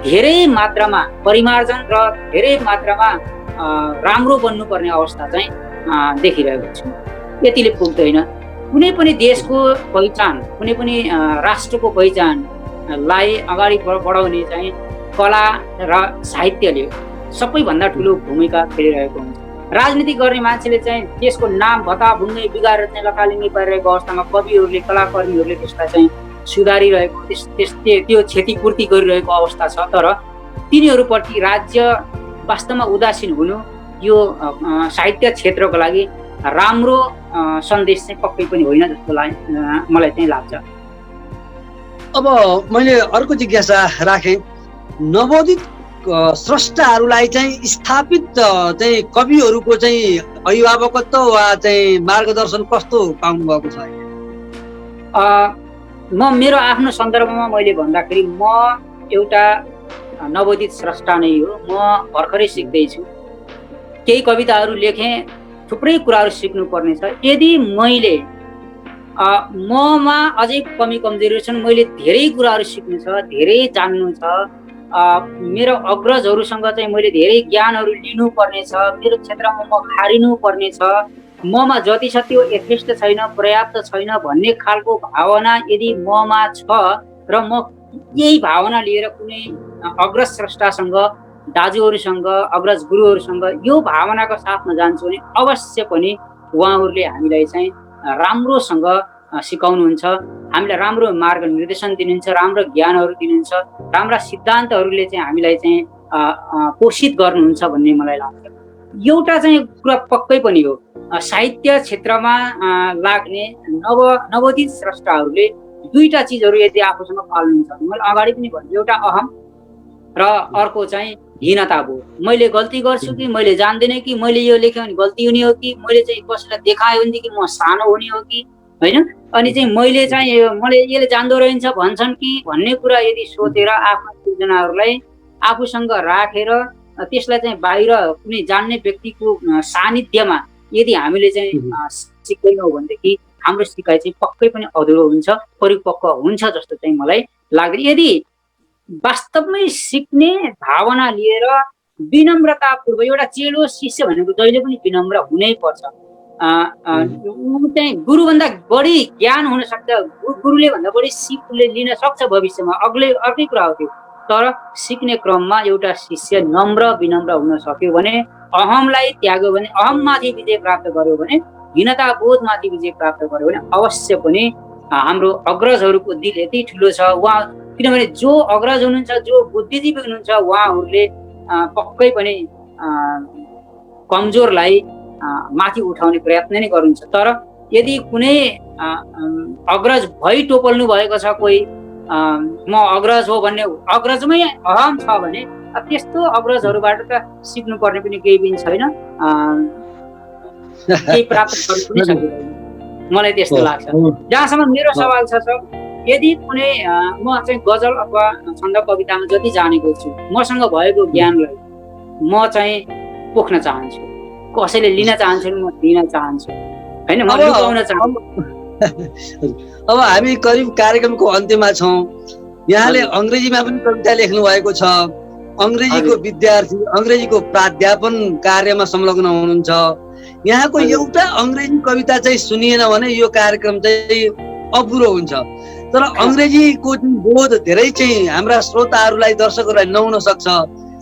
धेरै मात्रामा परिमार्जन र धेरै मात्रामा राम्रो बन्नुपर्ने अवस्था चाहिँ देखिरहेको छ। यतिले पुग्दैन। कुनै पनि देशको पहिचान, कुनै पनि राष्ट्रको पहिचानलाई अगाडि बढाउने चाहिँ कला र साहित्यले सबैभन्दा ठुलो भूमिका खेलिरहेको हुन्छ। राजनीति गर्ने मान्छेले चाहिँ देशको नाम भत्ताभुङ्गै बिगारेर चाहिँ लथालिङ्गै पारिरहेको अवस्थामा कविहरूले, कलाकर्मीहरूले त्यसलाई चाहिँ सुधारिरहेको, त्यो क्षतिपूर्ति गरिरहेको अवस्था छ। तर तिनीहरूप्रति राज्य वास्तवमा उदासीन हुनु यो साहित्य क्षेत्रको लागि राम्रो सन्देश चाहिँ पक्कै पनि होइन जस्तो मलाई चाहिँ लाग्छ। अब मैले अर्को जिज्ञासा राखेँ, नवोदित स्रष्टाहरूलाई चाहिँ स्थापित चाहिँ कविहरूको चाहिँ अभिभावकत्व वा चाहिँ मार्गदर्शन कस्तो पाउनु भएको छ? म मेरो आफ्नो सन्दर्भमा मैले भन्दाखेरि म एउटा नवोदित स्रष्टा नै हो। म भर्खरै सिक्दैछु, केही कविताहरू लेखेँ, थुप्रै कुराहरू सिक्नुपर्ने छ। यदि मैले ममा अझै कमी कमजोरीहरू छन्, मैले धेरै कुराहरू सिक्नु छ, धेरै जान्नु छ, मेरो अग्रजहरूसँग चाहिँ मैले धेरै ज्ञानहरू लिनुपर्ने छ, मेरो क्षेत्रमा म खारिनु पर्ने छ, ममा जति छ त्यो यथेष्ट छैन, पर्याप्त छैन भन्ने खालको भावना यदि ममा छ र म यही भावना लिएर कुनै अग्रज स्रष्टासँग, दाजुहरूसँग, अग्रज गुरुहरूसँग यो भावनाको साथमा जान्छु भने अवश्य पनि उहाँहरूले हामीलाई चाहिँ राम्रोसँग सिकाउनुहुन्छ, हामीलाई राम्रो मार्गनिर्देशन दिनुहुन्छ, राम्रो ज्ञानहरू दिनुहुन्छ, राम्रा सिद्धान्तहरूले चाहिँ हामीलाई चाहिँ पोषित गर्नुहुन्छ भन्ने मलाई लाग्छ। एउटा चाहिँ कुरा पक्कै पनि हो, साहित्य क्षेत्रमा लाग्ने नवोदित स्रष्टाहरूले दुईटा चिजहरू यदि आफूसँग पाल्नुहुन्छ, मैले अगाडि पनि भने एउटा अहम र अर्को चाहिँ हीनताबोध। मैले गल्ती गर्छु कि, मैले जान्दिनँ कि, मैले यो लेखेँ भने गल्ती हुने हो कि, मैले चाहिँ कसैलाई देखायो भनेदेखि म सानो हुने हो कि होइन, अनि चाहिँ मैले चाहिँ मैले यसले जान्दो रहन्छ भन्छन् कि भन्ने कुरा यदि सोचेर आफ्ना सृजनाहरूलाई आफूसँग राखेर त्यसलाई चाहिँ बाहिर कुनै जान्ने व्यक्तिको सानिध्यमा यदि हामीले चाहिँ सिक्दैनौँ भनेदेखि हाम्रो सिकाइ चाहिँ पक्कै पनि अधुरो हुन्छ, परिपक्व हुन्छ जस्तो चाहिँ मलाई लाग्दैन। यदि वास्तवमै सिक्ने भावना लिएर विनम्रतापूर्वक, एउटा चेलो शिष्य भनेको जहिले पनि विनम्र हुनै पर्छ। ऊ चाहिँ गुरुभन्दा बढी ज्ञान हुन सक्छ, गुरुले भन्दा बढी सिप उसले लिन सक्छ भविष्यमा, अर्कै कुरा हो त्यो। तर सिक्ने क्रममा एउटा शिष्य नम्र विनम्र हुन सक्यो भने, अहमलाई त्याग्यो भने, अहममाथि विजय प्राप्त गर्यो भने, हीनताबोधमाथि विजय प्राप्त गर्यो भने अवश्य पनि हाम्रो अग्रजहरूको दिल यति ठुलो छ। उहाँ किनभने जो अग्रज हुनुहुन्छ, जो बुद्धिजीवी हुनुहुन्छ, उहाँहरूले पक्कै पनि कमजोरलाई माथि उठाउने प्रयत्न नै गर्नुहुन्छ। तर यदि कुनै अग्रज भई टोपल्नु भएको छ कोही, म अग्रज हो भन्ने, अग्रजमै अहम छ भने त्यस्तो अग्रजहरूबाट त सिक्नुपर्ने पनि केही पनि छैन, केही प्राप्त गर्नु पनि सकिँदैन, मलाई त्यस्तो लाग्छ। जहाँसम्म मेरो सवाल छ सर, यदि कुनै म चाहिँ गजल अथवा छन्द कवितामा जति जानेको छु, मसँग भएको ज्ञानलाई म चाहिँ पोख्न चाहन्छु, कसैले लिन चाहन्छु म दिन चाहन्छु होइन, म लुकाउन चाहन्छु। अब हामी करिब कार्यक्रमको अन्त्यमा छौँ। यहाँले अङ्ग्रेजीमा पनि कविता लेख्नु भएको छ, अङ्ग्रेजीको विद्यार्थी, अङ्ग्रेजीको प्राध्यापन कार्यमा संलग्न हुनुहुन्छ। यहाँको एउटा अङ्ग्रेजी कविता चाहिँ सुनिएन भने यो कार्यक्रम चाहिँ अपुरो हुन्छ। तर अङ्ग्रेजीको जुन बोध धेरै चाहिँ हाम्रा श्रोताहरूलाई, दर्शकहरूलाई नहुन सक्छ,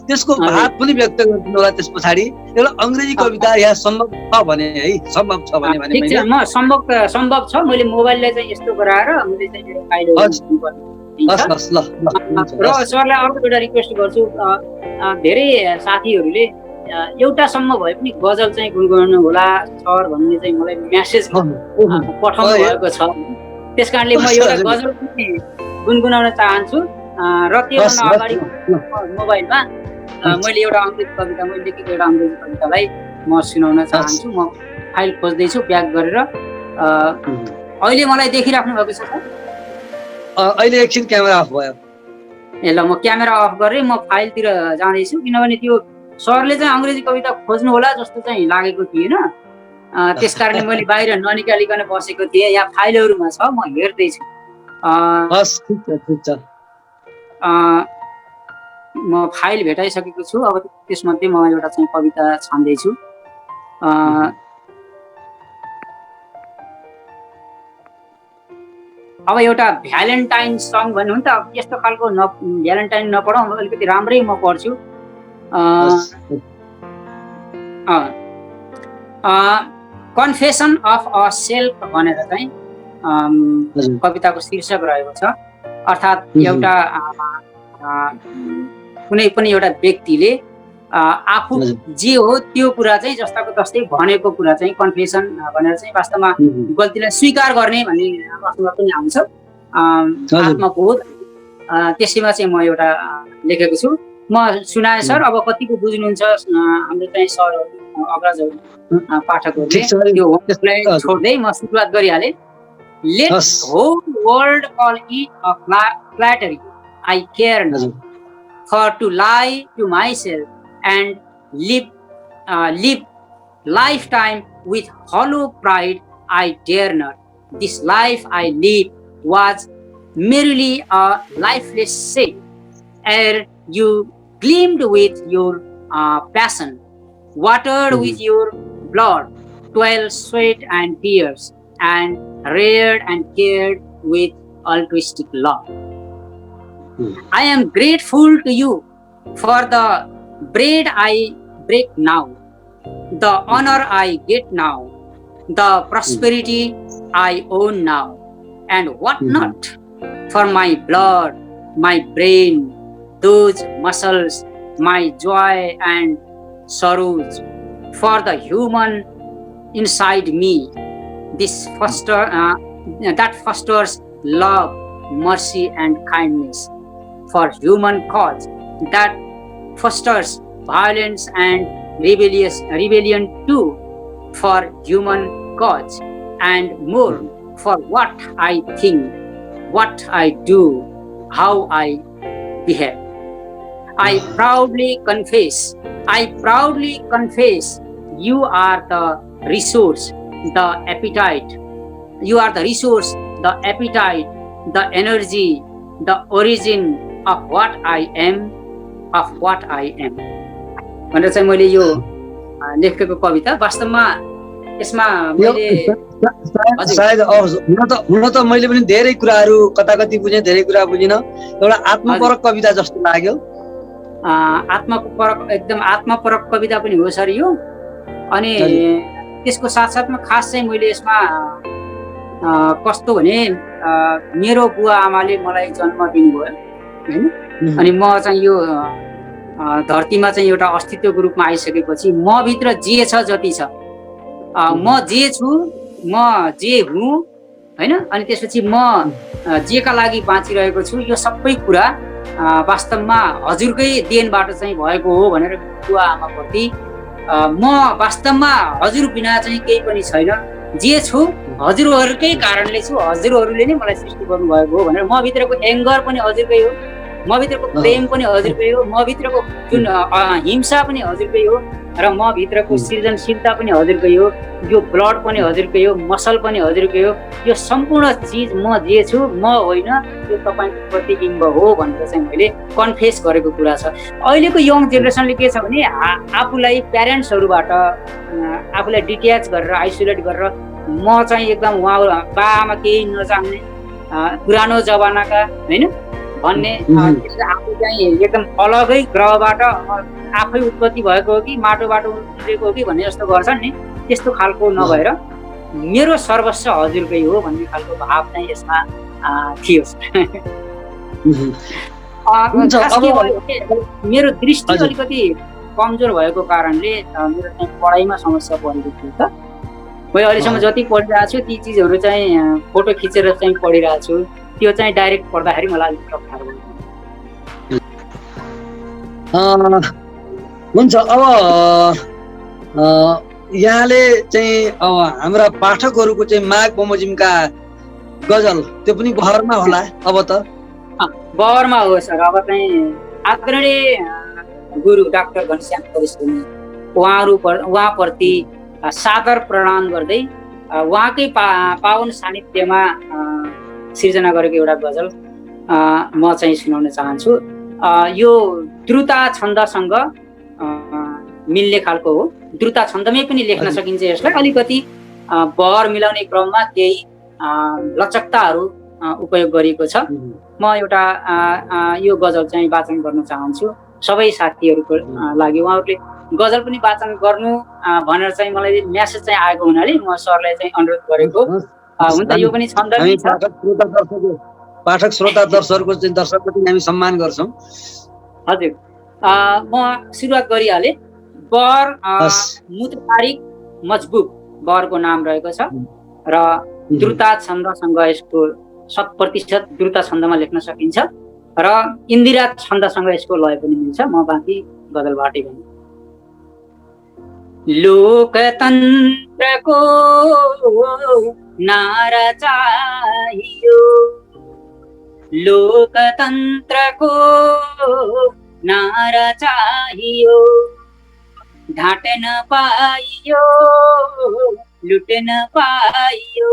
त्यसको भाव पनि व्यक्त गरिदिनु होला। त्यस पछाडि एउटा अङ्ग्रेजी कविता यहाँ सम्भव छ भने है, सम्भव छ भने म सम्भव छ, मैले मोबाइललाई चाहिँ यस्तो गराएर मैले चाहिँ मेरो फाइल र सरलाई अर्को एउटा रिक्वेस्ट गर्छु, धेरै साथीहरूले एउटासम्म भए पनि गजल चाहिँ गुनगुनाउनु होला सर भन्ने चाहिँ मलाई म्यासेज पठाउनु भएको छ। त्यस कारणले म एउटा गजल पनि गुनगुनाउन चाहन्छु र त्योभन्दा अगाडि मोबाइलमा मैले एउटा अङ्ग्रेजी कविता, मैले लेखेको एउटा अङ्ग्रेजी कवितालाई म सुनाउन चाहन्छु। म फाइल खोज्दैछु ब्याक गरेर। अहिले मलाई देखिराख्नु भएको छ सर? अहिले एकछिन क्यामेरा अफ भयो। ए ल, म क्यामेरा अफ गरेँ, म फाइलतिर जाँदैछु, किनभने त्यो सरले चाहिँ अङ्ग्रेजी कविता खोज्नु होला जस्तो चाहिँ लागेको थिएन। त्यस कारणले मैले बाहिर ननिकालिकन बसेको थिएँ, यहाँ फाइलहरूमा छ, म हेर्दैछु। म फाइल भेटाइसकेको छु। अब त्यसमध्ये म एउटा चाहिँ कविता छान्दैछु। अब एउटा भ्यालेन्टाइन सङ भन्नु नि त, यस्तो खालको भ्यालेन्टाइन नपढौँ, अलिकति राम्रै म पढ्छु। कन्फेसन अफ अ सेल्फ भनेर चाहिँ कविताको शीर्षक रहेको छ। अर्थात् एउटा कुनै पनि एउटा व्यक्तिले आफू जे हो त्यो कुरा चाहिँ जस्ताको तस्तै भनेको कुरा चाहिँ कन्फेसन भनेर चाहिँ वास्तवमा गल्तीलाई स्वीकार गर्ने भन्ने अर्थमा पनि आउँछ, आत्मबोध। त्यसैमा चाहिँ म एउटा लेखेको छु। म सुनाएँ सर, अब कतिको बुझ्नुहुन्छ हाम्रो चाहिँ सरहरू, अग्रजहरू, पाठकहरूले त्यो होमलाई छोड्दै म सुरुवात गरिहालेँ। Let whole world call it a flattery, I care not, for to lie to myself and live lifetime with hollow pride, I dare not. This life I live was merely a lifeless shape, ere you gleamed with your passion, watered with your blood, toil, sweat, and tears, and reared and cared with altruistic love. I am grateful to you for the bread I break now, the honor I get now, the prosperity I own now, and what not, for my blood, my brain, those muscles, my joy and sorrows, for the human inside me, that fosters love, mercy, and kindness, for human cause that fosters violence and rebellion too, for human cause and more, for what I think, what I do, how I behave. I proudly confess, you are the resource, the appetite, you are the resource, the appetite, the energy, the origin of what I am, भनेर चाहिँ मैले यो लेखेको कविता वास्तवमा यसमा मैले सायद हुन त मैले पनि धेरै कुराहरू कताकति बुझेँ, धेरै कुरा बुझिन। एउटा आत्मपरक कविता जस्तो लाग्यो। एकदम आत्मपरक कविता पनि हो सर यो। अनि त्यसको साथसाथमा खास चाहिँ मैले यसमा कस्तो भने मेरो बुवा आमाले मलाई जन्म दिनुभयो हैन, अनि म चाहिँ यो धरतीमा चाहिँ एउटा अस्तित्वको रूपमा आइसकेपछि म भित्र जे छ जति छ, म जे छु, म जे हुँ हैन, अनि त्यसपछि म जेका लागि बाँचिरहेको छु, यो सबै कुरा वास्तवमा हजुरकै देनबाट चाहिँ भएको हो भनेर बुवा आमाप्रति म वास्तवमा हजुर बिना चाहिँ केही पनि छैन, जे छु हजुरहरूकै कारणले छु, हजुरहरूले नै मलाई सृष्टि गर्नुभएको हो भनेर म भित्रको एङ्गर पनि हजुरकै हो, म भित्रको प्रेम पनि हजुरकै हो, म भित्रको जुन हिंसा पनि हजुरकै हो, र म भित्रको सृजनशीलता पनि हजुरकै हो, यो ब्लड पनि हजुरकै हो, मसल पनि हजुरकै हो, यो सम्पूर्ण चिज म जे छु म होइन, यो तपाईँको प्रतिबिम्ब हो भनेर चाहिँ मैले कन्फेस गरेको कुरा छ। अहिलेको यङ जेनेरेसनले के छ भने आफूलाई प्यारेन्ट्सहरूबाट आफूलाई डिट्याच गरेर आइसोलेट गरेर म चाहिँ एकदम उहाँ बा आमा केही नजान्ने पुरानो जमानाका होइन भन्ने आफू चाहिँ एकदम अलगै ग्रहबाट आफै उत्पत्ति भएको हो कि माटोबाट उम्रेको हो कि भन्ने जस्तो गर्छन् नि, त्यस्तो खालको नभएर मेरो सर्वस्व हजुरकै हो भन्ने खालको भाव चाहिँ यसमा थियो। मेरो दृष्टि अलिकति कमजोर भएको कारणले मेरो चाहिँ पढाइमा समस्या परेको थियो त। मैले अहिलेसम्म जति पढिरहेको छु ती चिजहरू चाहिँ फोटो खिचेर चाहिँ पढिरहेको छु, त्यो चाहिँ डाइरेक्ट पढ्दाखेरि मलाई अलिक अप्ठ्यारो भयो। हुन्छ, अब यहाँले चाहिँ अब हाम्रा पाठकहरूको चाहिँ माघ बमोजिमका गजल त्यो पनि बहरमा होला अब त? बहरमा हो सर। अब चाहिँ आदरणीय गुरु डाक्टर घनश्याम परिश्रमी उहाँप्रति सादर प्रणाम गर्दै उहाँकै पावन सानिध्यमा सिर्जना गरेको एउटा गजल म चाहिँ सुनाउन चाहन्छु। यो द्रुता छन्दसँग मिल्ने खालको हो। द्रुता छन्दमै पनि लेख्न सकिन्छ यसलाई, अलिकति बहर मिलाउने क्रममा केही लचकताहरू उपयोग गरिएको छ। म एउटा यो गजल चाहिँ वाचन गर्न चाहन्छु सबै साथीहरूको लागि। उहाँहरूले गजल पनि वाचन गर्नु भनेर चाहिँ मलाई म्यासेज चाहिँ आएको हुनाले म सरलाई चाहिँ अनुरोध गरेको। हुन्छ, यो पनि छन्दमै छ। पाठक श्रोता दर्शकहरूको चाहिँ दर्शकप्रति हामी सम्मान गर्छौँ। हजुर, म सुरुवात गरिहालेँ। बर मुततारिक मजबुब बरको नाम रहेको छ र द्रुता छन्दसँग यसको 100% द्रुता छन्दमा लेख्न सकिन्छ र इन्दिरा छन्दसँग यसको लय पनि मिल्छ। म बाँकी गजलबाटै भन्छु। लोकतन्त्रको नारा चाहियो, लोकतन्त्रको नारा चाहियो, ढाँट्न पाइयो लुट्न पाइयो,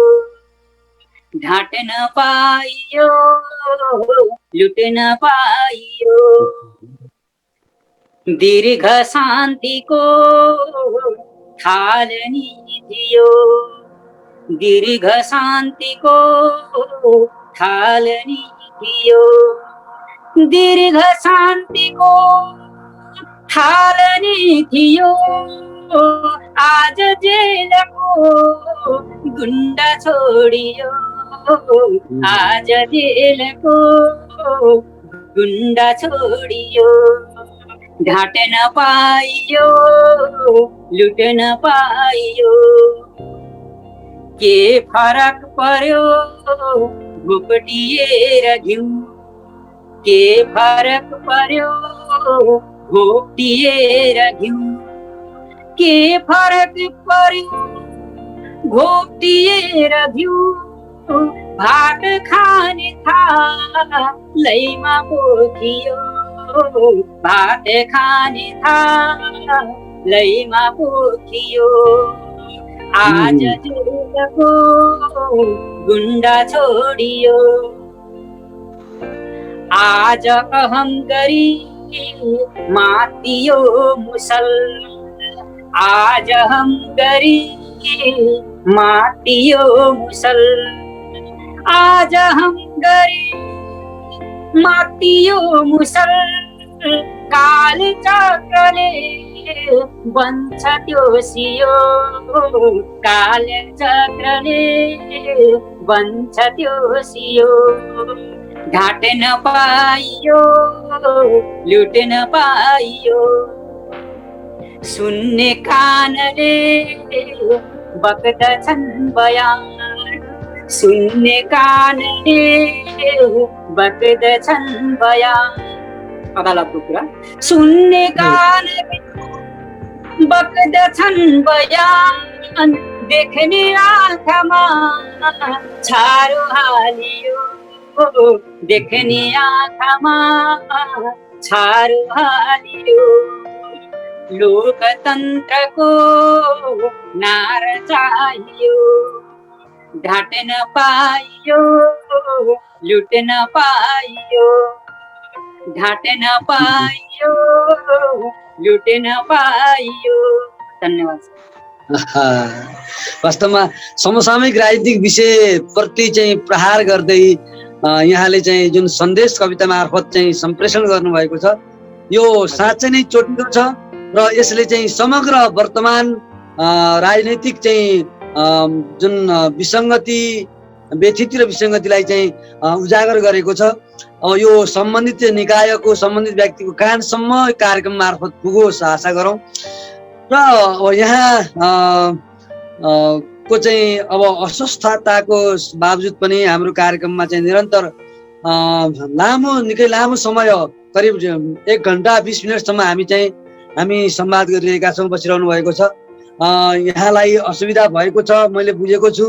ढाँट्न पाइयो लुट्न पाइयो दीर्घ शान्तिको थालनी थियो दीर्घ शान्तिको थालनी थियो दीर्घ शान्तिको थालनी थियो आज जेलको गुण्डा छोडियो आज जेलको गुण्डा छोडियो ढाँट्न पाइयो लुट्न पाइयो के फरक पर्यो घुपटिएर घिउ के फरक पर्यो घोप्टिएर घिउ के फरक पर्यो घोप्टिएर घिउ भात खाने थालैमा पोखियो भात खाने थालैमा पोखियो आज जेलको गुण्डा छोडियो आज अहम गरी मातियो मुसल आज हम गरी मातियो मुसल आज हम गरी मातियो मुसल काल चक्रले बन्छ त्यो सियो काल चक्रले बन्छ त्यो सियो ढाँट्न पाइयो लुट्न पाइयो सुन्ने कानले बक्दछन् बयान सुन्ने कानले बक्दछन् बयान अदालतको कुरा सुन्ने कानले बक्दछन् बयान देख्ने आँखामा छारो हालियो देख्ने आँखामा छारो हालियो लोकतन्त्रको नारा चाहियो ढाँट्न पाइयो लुट्न पाइयो ढाँट्न पाइयो लुट्न पाइयो धन्यवाद वास्तवमा समसामयिक राजनीतिक विषय प्रति चाहिँ प्रहार गर्दै यहाँले चाहिँ जुन सन्देश कविता मार्फत चाहिँ सम्प्रेषण गर्नुभएको छ यो साँच्चै नै चोटिलो छ र यसले चाहिँ समग्र वर्तमान राजनैतिक चाहिँ जुन विसङ्गति व्यथिति र विसङ्गतिलाई चाहिँ उजागर गरेको छ। यो सम्बन्धित निकायको सम्बन्धित व्यक्तिको कानसम्म कार्यक्रम मार्फत पुगोस् आशा गरौँ र यहाँ को चाहिँ अब अस्वस्थताको बावजुद पनि हाम्रो कार्यक्रममा चाहिँ निरन्तर निकै लामो समय करिब 1 घण्टा 20 मिनटसम्म हामी संवाद गरिरहेका छौँ, बसिरहनु भएको छ। यहाँलाई असुविधा भएको छ मैले बुझेको छु,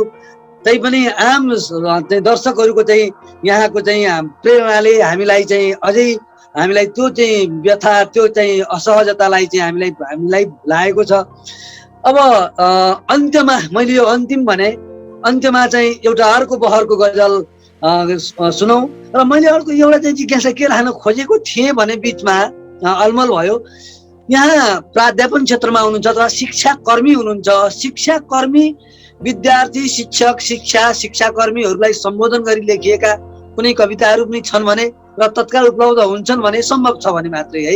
तैपनि आम चाहिँ दर्शकहरूको चाहिँ यहाँको चाहिँ प्रेरणाले हामीलाई चाहिँ अझै हामीलाई त्यो चाहिँ व्यथा त्यो चाहिँ असहजतालाई चाहिँ हामीलाई लागेको छ। अब अन्त्यमा मैले यो अन्तिम भने अन्त्यमा चाहिँ एउटा अर्को बहरको गजल सुनौ र मैले अर्को एउटा चाहिँ जिज्ञासा के राख्न खोजेको थिएँ भने बिचमा अलमल भयो। यहाँ प्राध्यापन क्षेत्रमा हुनुहुन्छ अथवा शिक्षाकर्मी हुनुहुन्छ, शिक्षाकर्मी विद्यार्थी शिक्षक शिक्षाकर्मीहरूलाई सम्बोधन गरी लेखिएका कुनै कविताहरू पनि छन् भने र तत्काल उपलब्ध हुन्छन् भने सम्भव छ भने मात्रै है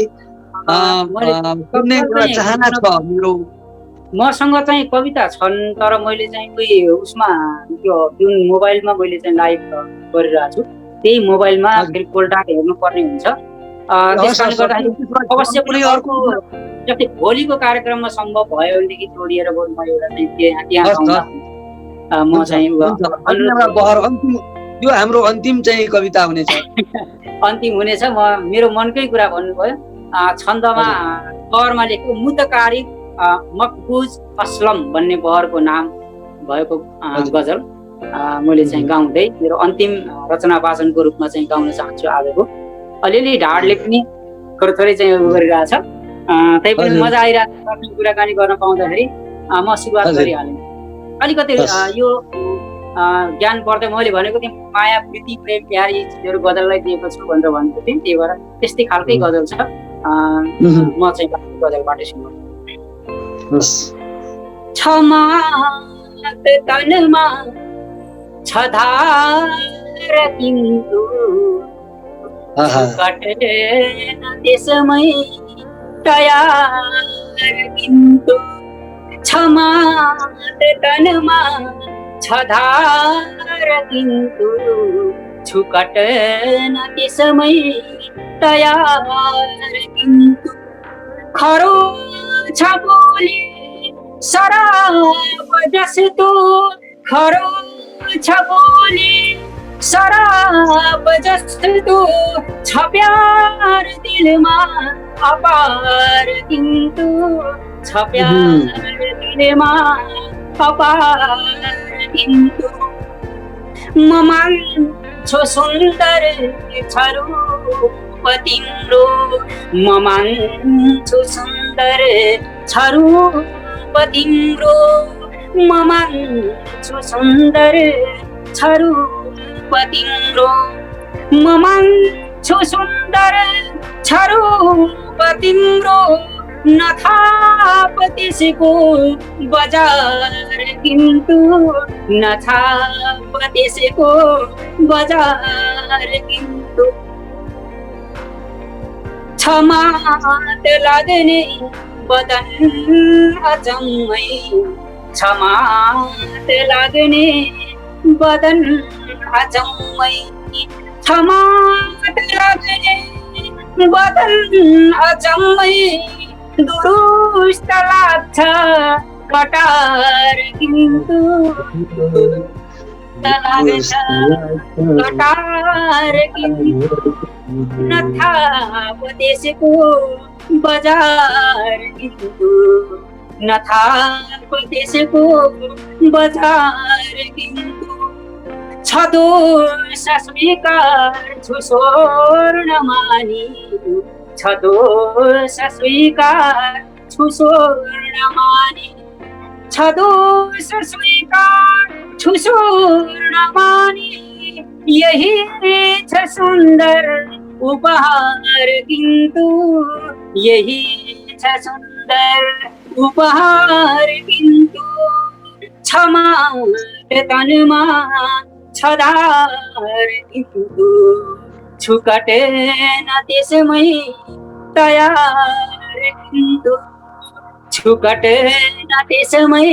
चाहना छ मेरो। मसँग चाहिँ कविता छन् तर मैले चाहिँ कोही उसमा त्यो जुन मोबाइलमा मैले चाहिँ लाइभ गरिरहेको छु त्यही मोबाइलमा फेरि कोल्टा हेर्नु पर्ने हुन्छ। त्यसकारणले गर्दाखेरि अवश्य कुनै अर्को जस्तै भोलिको कार्यक्रममा सम्भव भयो भनेदेखि जोडिएर म एउटा चाहिँ म चाहिँ यो हाम्रो अन्तिम चाहिँ कविता हुनेछ अन्तिम हुनेछ। मेरो मनकै कुरा भन्नुभयो। छन्दमा बहरमा लेखेको मुतकारी मकबुज असलम भन्ने बहरको नाम भएको गजल मैले चाहिँ गाउँदै मेरो अन्तिम रचना वाचनको रूपमा चाहिँ गाउन चाहन्छु। आजको अलिअलि ढाडले पनि थोरै चाहिँ गरिरहेको छ, तैपनि मजा आइरहेको छ कुराकानी गर्न पाउँदाखेरि म सुरुवात गरिहालेँ। अलिकति यो ज्ञान पर्दै मैले भनेको थिएँ माया प्रीति प्रेम प्यार यी चिजहरू गजललाई दिएको छु भनेर भनेको थिएँ, त्यही भएर त्यस्तै खालकै गजल छ। म चाहिँ गजलबाटै सुनाउँछु। क्षमा तनमा छ धार किन्तु कटेन त्यसमै तयार किन्तु क्षमा तनमा छ धार किन्तु छुकटेन त्यसमै तयार किन्तु खरो छ बोली शराब जस्तो खरो छ बोली शराब जस्तो छ प्यार दिलमा अपार किन्तु छ प्यार दिलमा अपार किन्तु म मान्छु सुन्दर छ रूप तिम्रो म मान्छु सुन्दर छ रूप तिम्रो म मान्छु सुन्दर छ रूप तिम्रो म मान्छु सुन्दर छ रूप तिम्रो नथाप त्यसको बजार किन्तु नथाप त्यसको बजार किन्तु क्षमा लाग्ने बदन अचम्मै क्षमा लाग्ने बदन अचम्मै क्षमा लाग्ने बदन अचम्मै दुरुस्त लाग्छ कटार किन्तु लाग्छ कटार किन्तु नथाप त्यसको बजार किन्तु नथाप त्यसको बजार किन्तु छ दोष स्वीकार छु स्वर्णमानी छ दोष स्वीकार छु स्वर्णमानी छ दोष स्वीकार छु स्वर्णमानी यही छ सुन्दर उपहार किन्तु यही छ सुन्दर उपहार किन्तु क्षमा तनमा छ धार किन्तु छुकटेन त्यसमै तयार किन्तु छुकटेन त्यसमै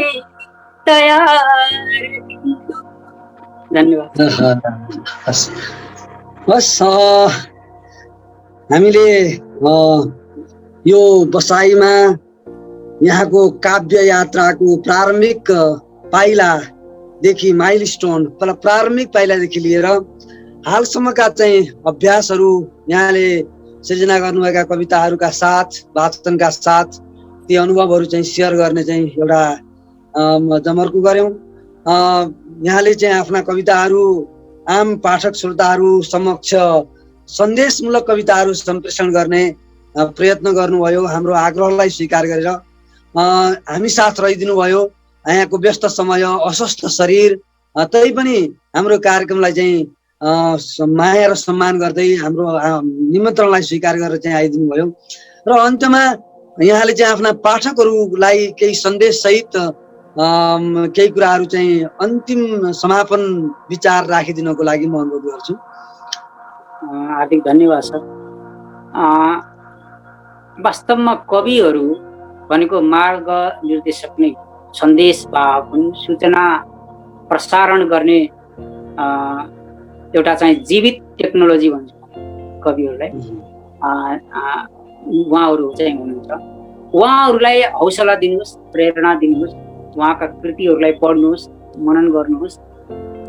तयार किन्तु। धन्यवाद। बस हामीले यो बसाइमा यहाँको काव्य यात्राको प्रारम्भिक पाइलादेखि माइलस्टोन प्रारम्भिक पाइलादेखि लिएर हालसम्मका चाहिँ अभ्यासहरू यहाँले सृजना गर्नुभएका कविताहरूका साथ वाचनका साथ ती अनुभवहरू चाहिँ सेयर गर्ने चाहिँ एउटा जमर्को गर्यौं। यहाँले चाहिँ आफ्ना कविताहरू आम पाठक श्रोताहरू समक्ष सन्देशमूलक कविताहरू सम्प्रेषण गर्ने प्रयत्न गर्नुभयो। हाम्रो आग्रहलाई स्वीकार गरेर हामी साथ रहिदिनु भयो। यहाँको व्यस्त समय अस्वस्थ शरीर तैपनि हाम्रो कार्यक्रमलाई चाहिँ माया र सम्मान गर्दै हाम्रो निमन्त्रणलाई स्वीकार गरेर चाहिँ आइदिनु भयो। र अन्तमा यहाँले चाहिँ आफ्ना पाठकहरूलाई केही सन्देश सहित केही कुराहरू चाहिँ अन्तिम समापन विचार राखिदिनको लागि म अनुरोध गर्छु। हार्दिक धन्यवाद सर। वास्तवमा कविहरू भनेको मार्ग निर्देशक नै, सन्देश वाहक हुन्, सूचना प्रसारण गर्ने एउटा चाहिँ जीवित टेक्नोलोजी भन्छ कविहरूलाई। उहाँहरू चाहिँ हुनुहुन्छ। उहाँहरूलाई हौसला दिनुहोस्, प्रेरणा दिनुहोस्, उहाँका कृतिहरूलाई पढ्नुहोस्, मनन गर्नुहोस्।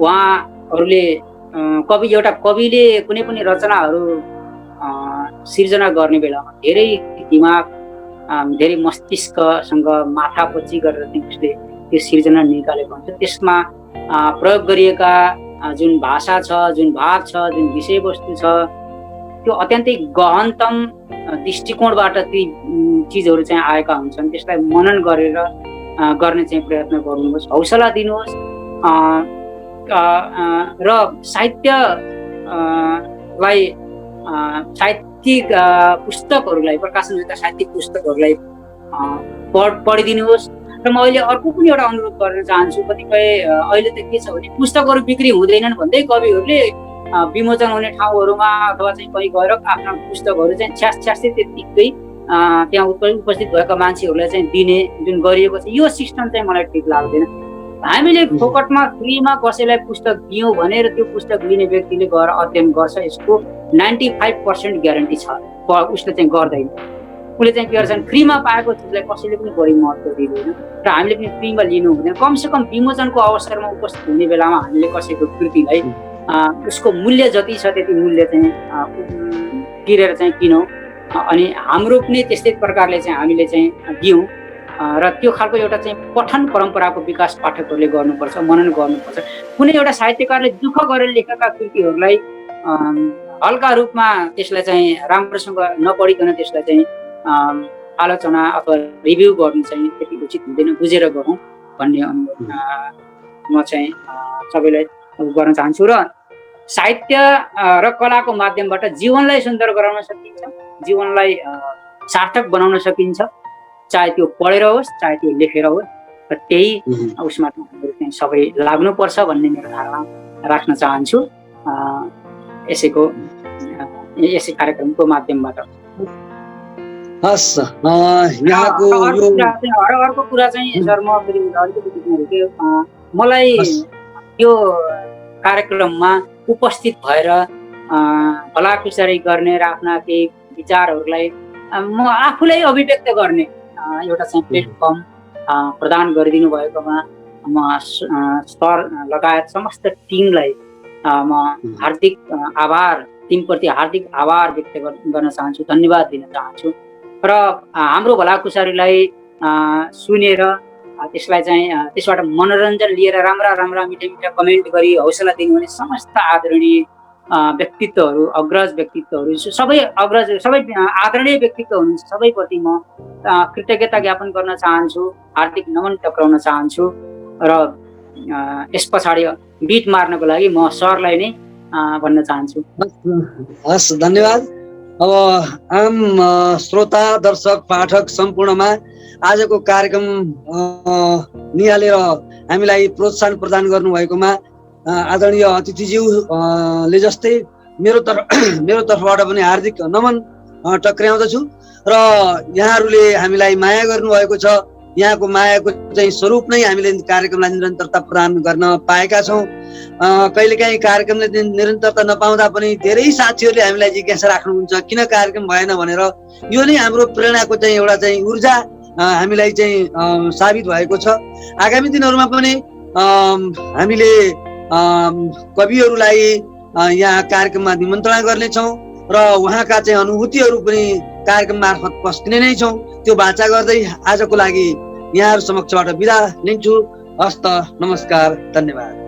उहाँहरूले एउटा कविले कुनै पनि रचनाहरू सिर्जना गर्ने बेलामा धेरै दिमाग, धेरै मस्तिष्कसँग माथापछि गरेर चाहिँ उसले त्यो सिर्जना निकालेको हुन्छ। त्यसमा प्रयोग गरिएका जुन भाषा छ, जुन भाव छ, जुन विषयवस्तु छ, त्यो अत्यन्तै गहनतम दृष्टिकोणबाट ती चिजहरू चाहिँ आएका हुन्छन्। त्यसलाई मनन गरेर गर्ने चाहिँ प्रयत्न गर्नुहोस्, हौसला दिनुहोस्। र साहित्यलाई साहित्यिक पुस्तकहरूलाई प्रकाशन गरेका साहित्यिक पुस्तकहरूलाई पढिदिनुहोस्। र म अहिले अर्को पनि एउटा अनुरोध गर्न चाहन्छु। कतिपय अहिले त के छ भने पुस्तकहरू बिक्री हुँदैनन् भन्दै कविहरूले विमोचन हुने ठाउँहरूमा अथवा चाहिँ कहीँ गएर आफ्ना पुस्तकहरू चाहिँ छ्यासछ्यासै त्यतिकै त्यहाँ उपस्थित भएका मान्छेहरूलाई चाहिँ दिने जुन गरिएको छ, यो सिस्टम चाहिँ मलाई ठिक लाग्दैन। हामीले फोकटमा फ्रीमा कसैलाई पुस्तक दियौँ भनेर त्यो पुस्तक लिने व्यक्तिले गएर अध्ययन गर्छ, यसको 95% ग्यारेन्टी छ उसले चाहिँ गर्दैन। उसले चाहिँ के गर्छन्, फ्रीमा पाएको चिजलाई कसैले पनि बढी महत्त्व दिँदैन र हामीले पनि फ्रीमा लिनु हुँदैन। कमसेकम विमोचनको अवसरमा उपस्थित हुने बेलामा हामीले कसैको कृतिलाई उसको मूल्य जति छ त्यति मूल्य चाहिँ तिरेर चाहिँ किनौँ। अनि हाम्रो पनि त्यस्तै प्रकारले चाहिँ हामीले चाहिँ दियौँ र त्यो खालको एउटा चाहिँ पठन परम्पराको विकास पाठकहरूले गर्नुपर्छ, मनन गर्नुपर्छ। कुनै एउटा साहित्यकारले दुःख गरेर लेखेका कृतिहरूलाई हल्का रूपमा त्यसलाई चाहिँ राम्रोसँग नपढिकन त्यसलाई चाहिँ आलोचना अथवा रिभ्यू गर्नु चाहिँ त्यति उचित हुँदैन, बुझेर गरौँ भन्ने अनुरोध म चाहिँ सबैलाई गर्न चाहन्छु। र साहित्य र कलाको माध्यमबाट जीवनलाई सुन्दर गराउन सकिन्छ, जीवनलाई सार्थक बनाउन सकिन्छ, चाहे त्यो पढेर होस् चाहे त्यो लेखेर होस्। र त्यही उसमा चाहिँ सबै लाग्नुपर्छ भन्ने मेरो धारणा राख्न चाहन्छु यसै कार्यक्रमको माध्यमबाट। हस्, यहाँको यो अर्को कुरा चाहिँ सर म फेरि अलिकति मलाई यो कार्यक्रममा उपस्थित भएर भलाकुसारी गर्ने र आफ्ना केही विचारहरूलाई म आफूलाई अभिव्यक्त गर्ने एउटा चाहिँ प्लेटफर्म प्रदान गरिदिनु भएकोमा म सर लगायत समस्त टिमलाई म हार्दिक आभार, टिमप्रति हार्दिक आभार व्यक्त गर्न चाहन्छु, धन्यवाद दिन चाहन्छु। र हाम्रो भलाकुसारीलाई सुनेर त्यसलाई चाहिँ त्यसबाट मनोरञ्जन लिएर राम्रा राम्रा मिठा मिठा कमेन्ट गरी हौसला दिनुहुने समस्त आदरणीय व्यक्तित्वहरू, अग्रज व्यक्तित्वहरू, सबै आदरणीय व्यक्तित्व हुनुहुन्छ, सबैप्रति म कृतज्ञता ज्ञापन गर्न चाहन्छु, हार्दिक नमन टक्राउन चाहन्छु। र यस पछाडि बिट मार्नको लागि म सरलाई नै भन्न चाहन्छु। हस्, धन्यवाद। अब आम श्रोता, दर्शक, पाठक सम्पूर्णमा आजको कार्यक्रम निहालेर हामीलाई प्रोत्साहन प्रदान गर्नुभएकोमा आदरणीय अतिथिज्यूले जस्तै मेरो तर्फबाट पनि हार्दिक नमन टक्र्याउँदछु। र यहाँहरूले हामीलाई माया गर्नुभएको छ, यहाँको मायाको चाहिँ स्वरूप नै हामीले कार्यक्रमलाई निरन्तरता प्रदान गर्न पाएका छौँ। कहिलेकाहीँ कार्यक्रमले निरन्तरता नपाउँदा पनि धेरै साथीहरूले हामीलाई जिज्ञासा राख्नुहुन्छ किन कार्यक्रम भएन भनेर। यो नै हाम्रो प्रेरणाको चाहिँ एउटा चाहिँ ऊर्जा हामीलाई चाहिँ साबित भएको छ। आगामी दिनहरूमा पनि हामीले कविहरूलाई यहाँ कार्यक्रममा निमन्त्रणा गर्नेछौँ र उहाँका चाहिँ अनुभूतिहरू पनि कार्यक्रम मार्फत पस्किने नै छौँ। त्यो बाचा गर्दै आजको लागि यहाँहरू समक्षबाट बिदा लिन्छु। हस्त, नमस्कार, धन्यवाद।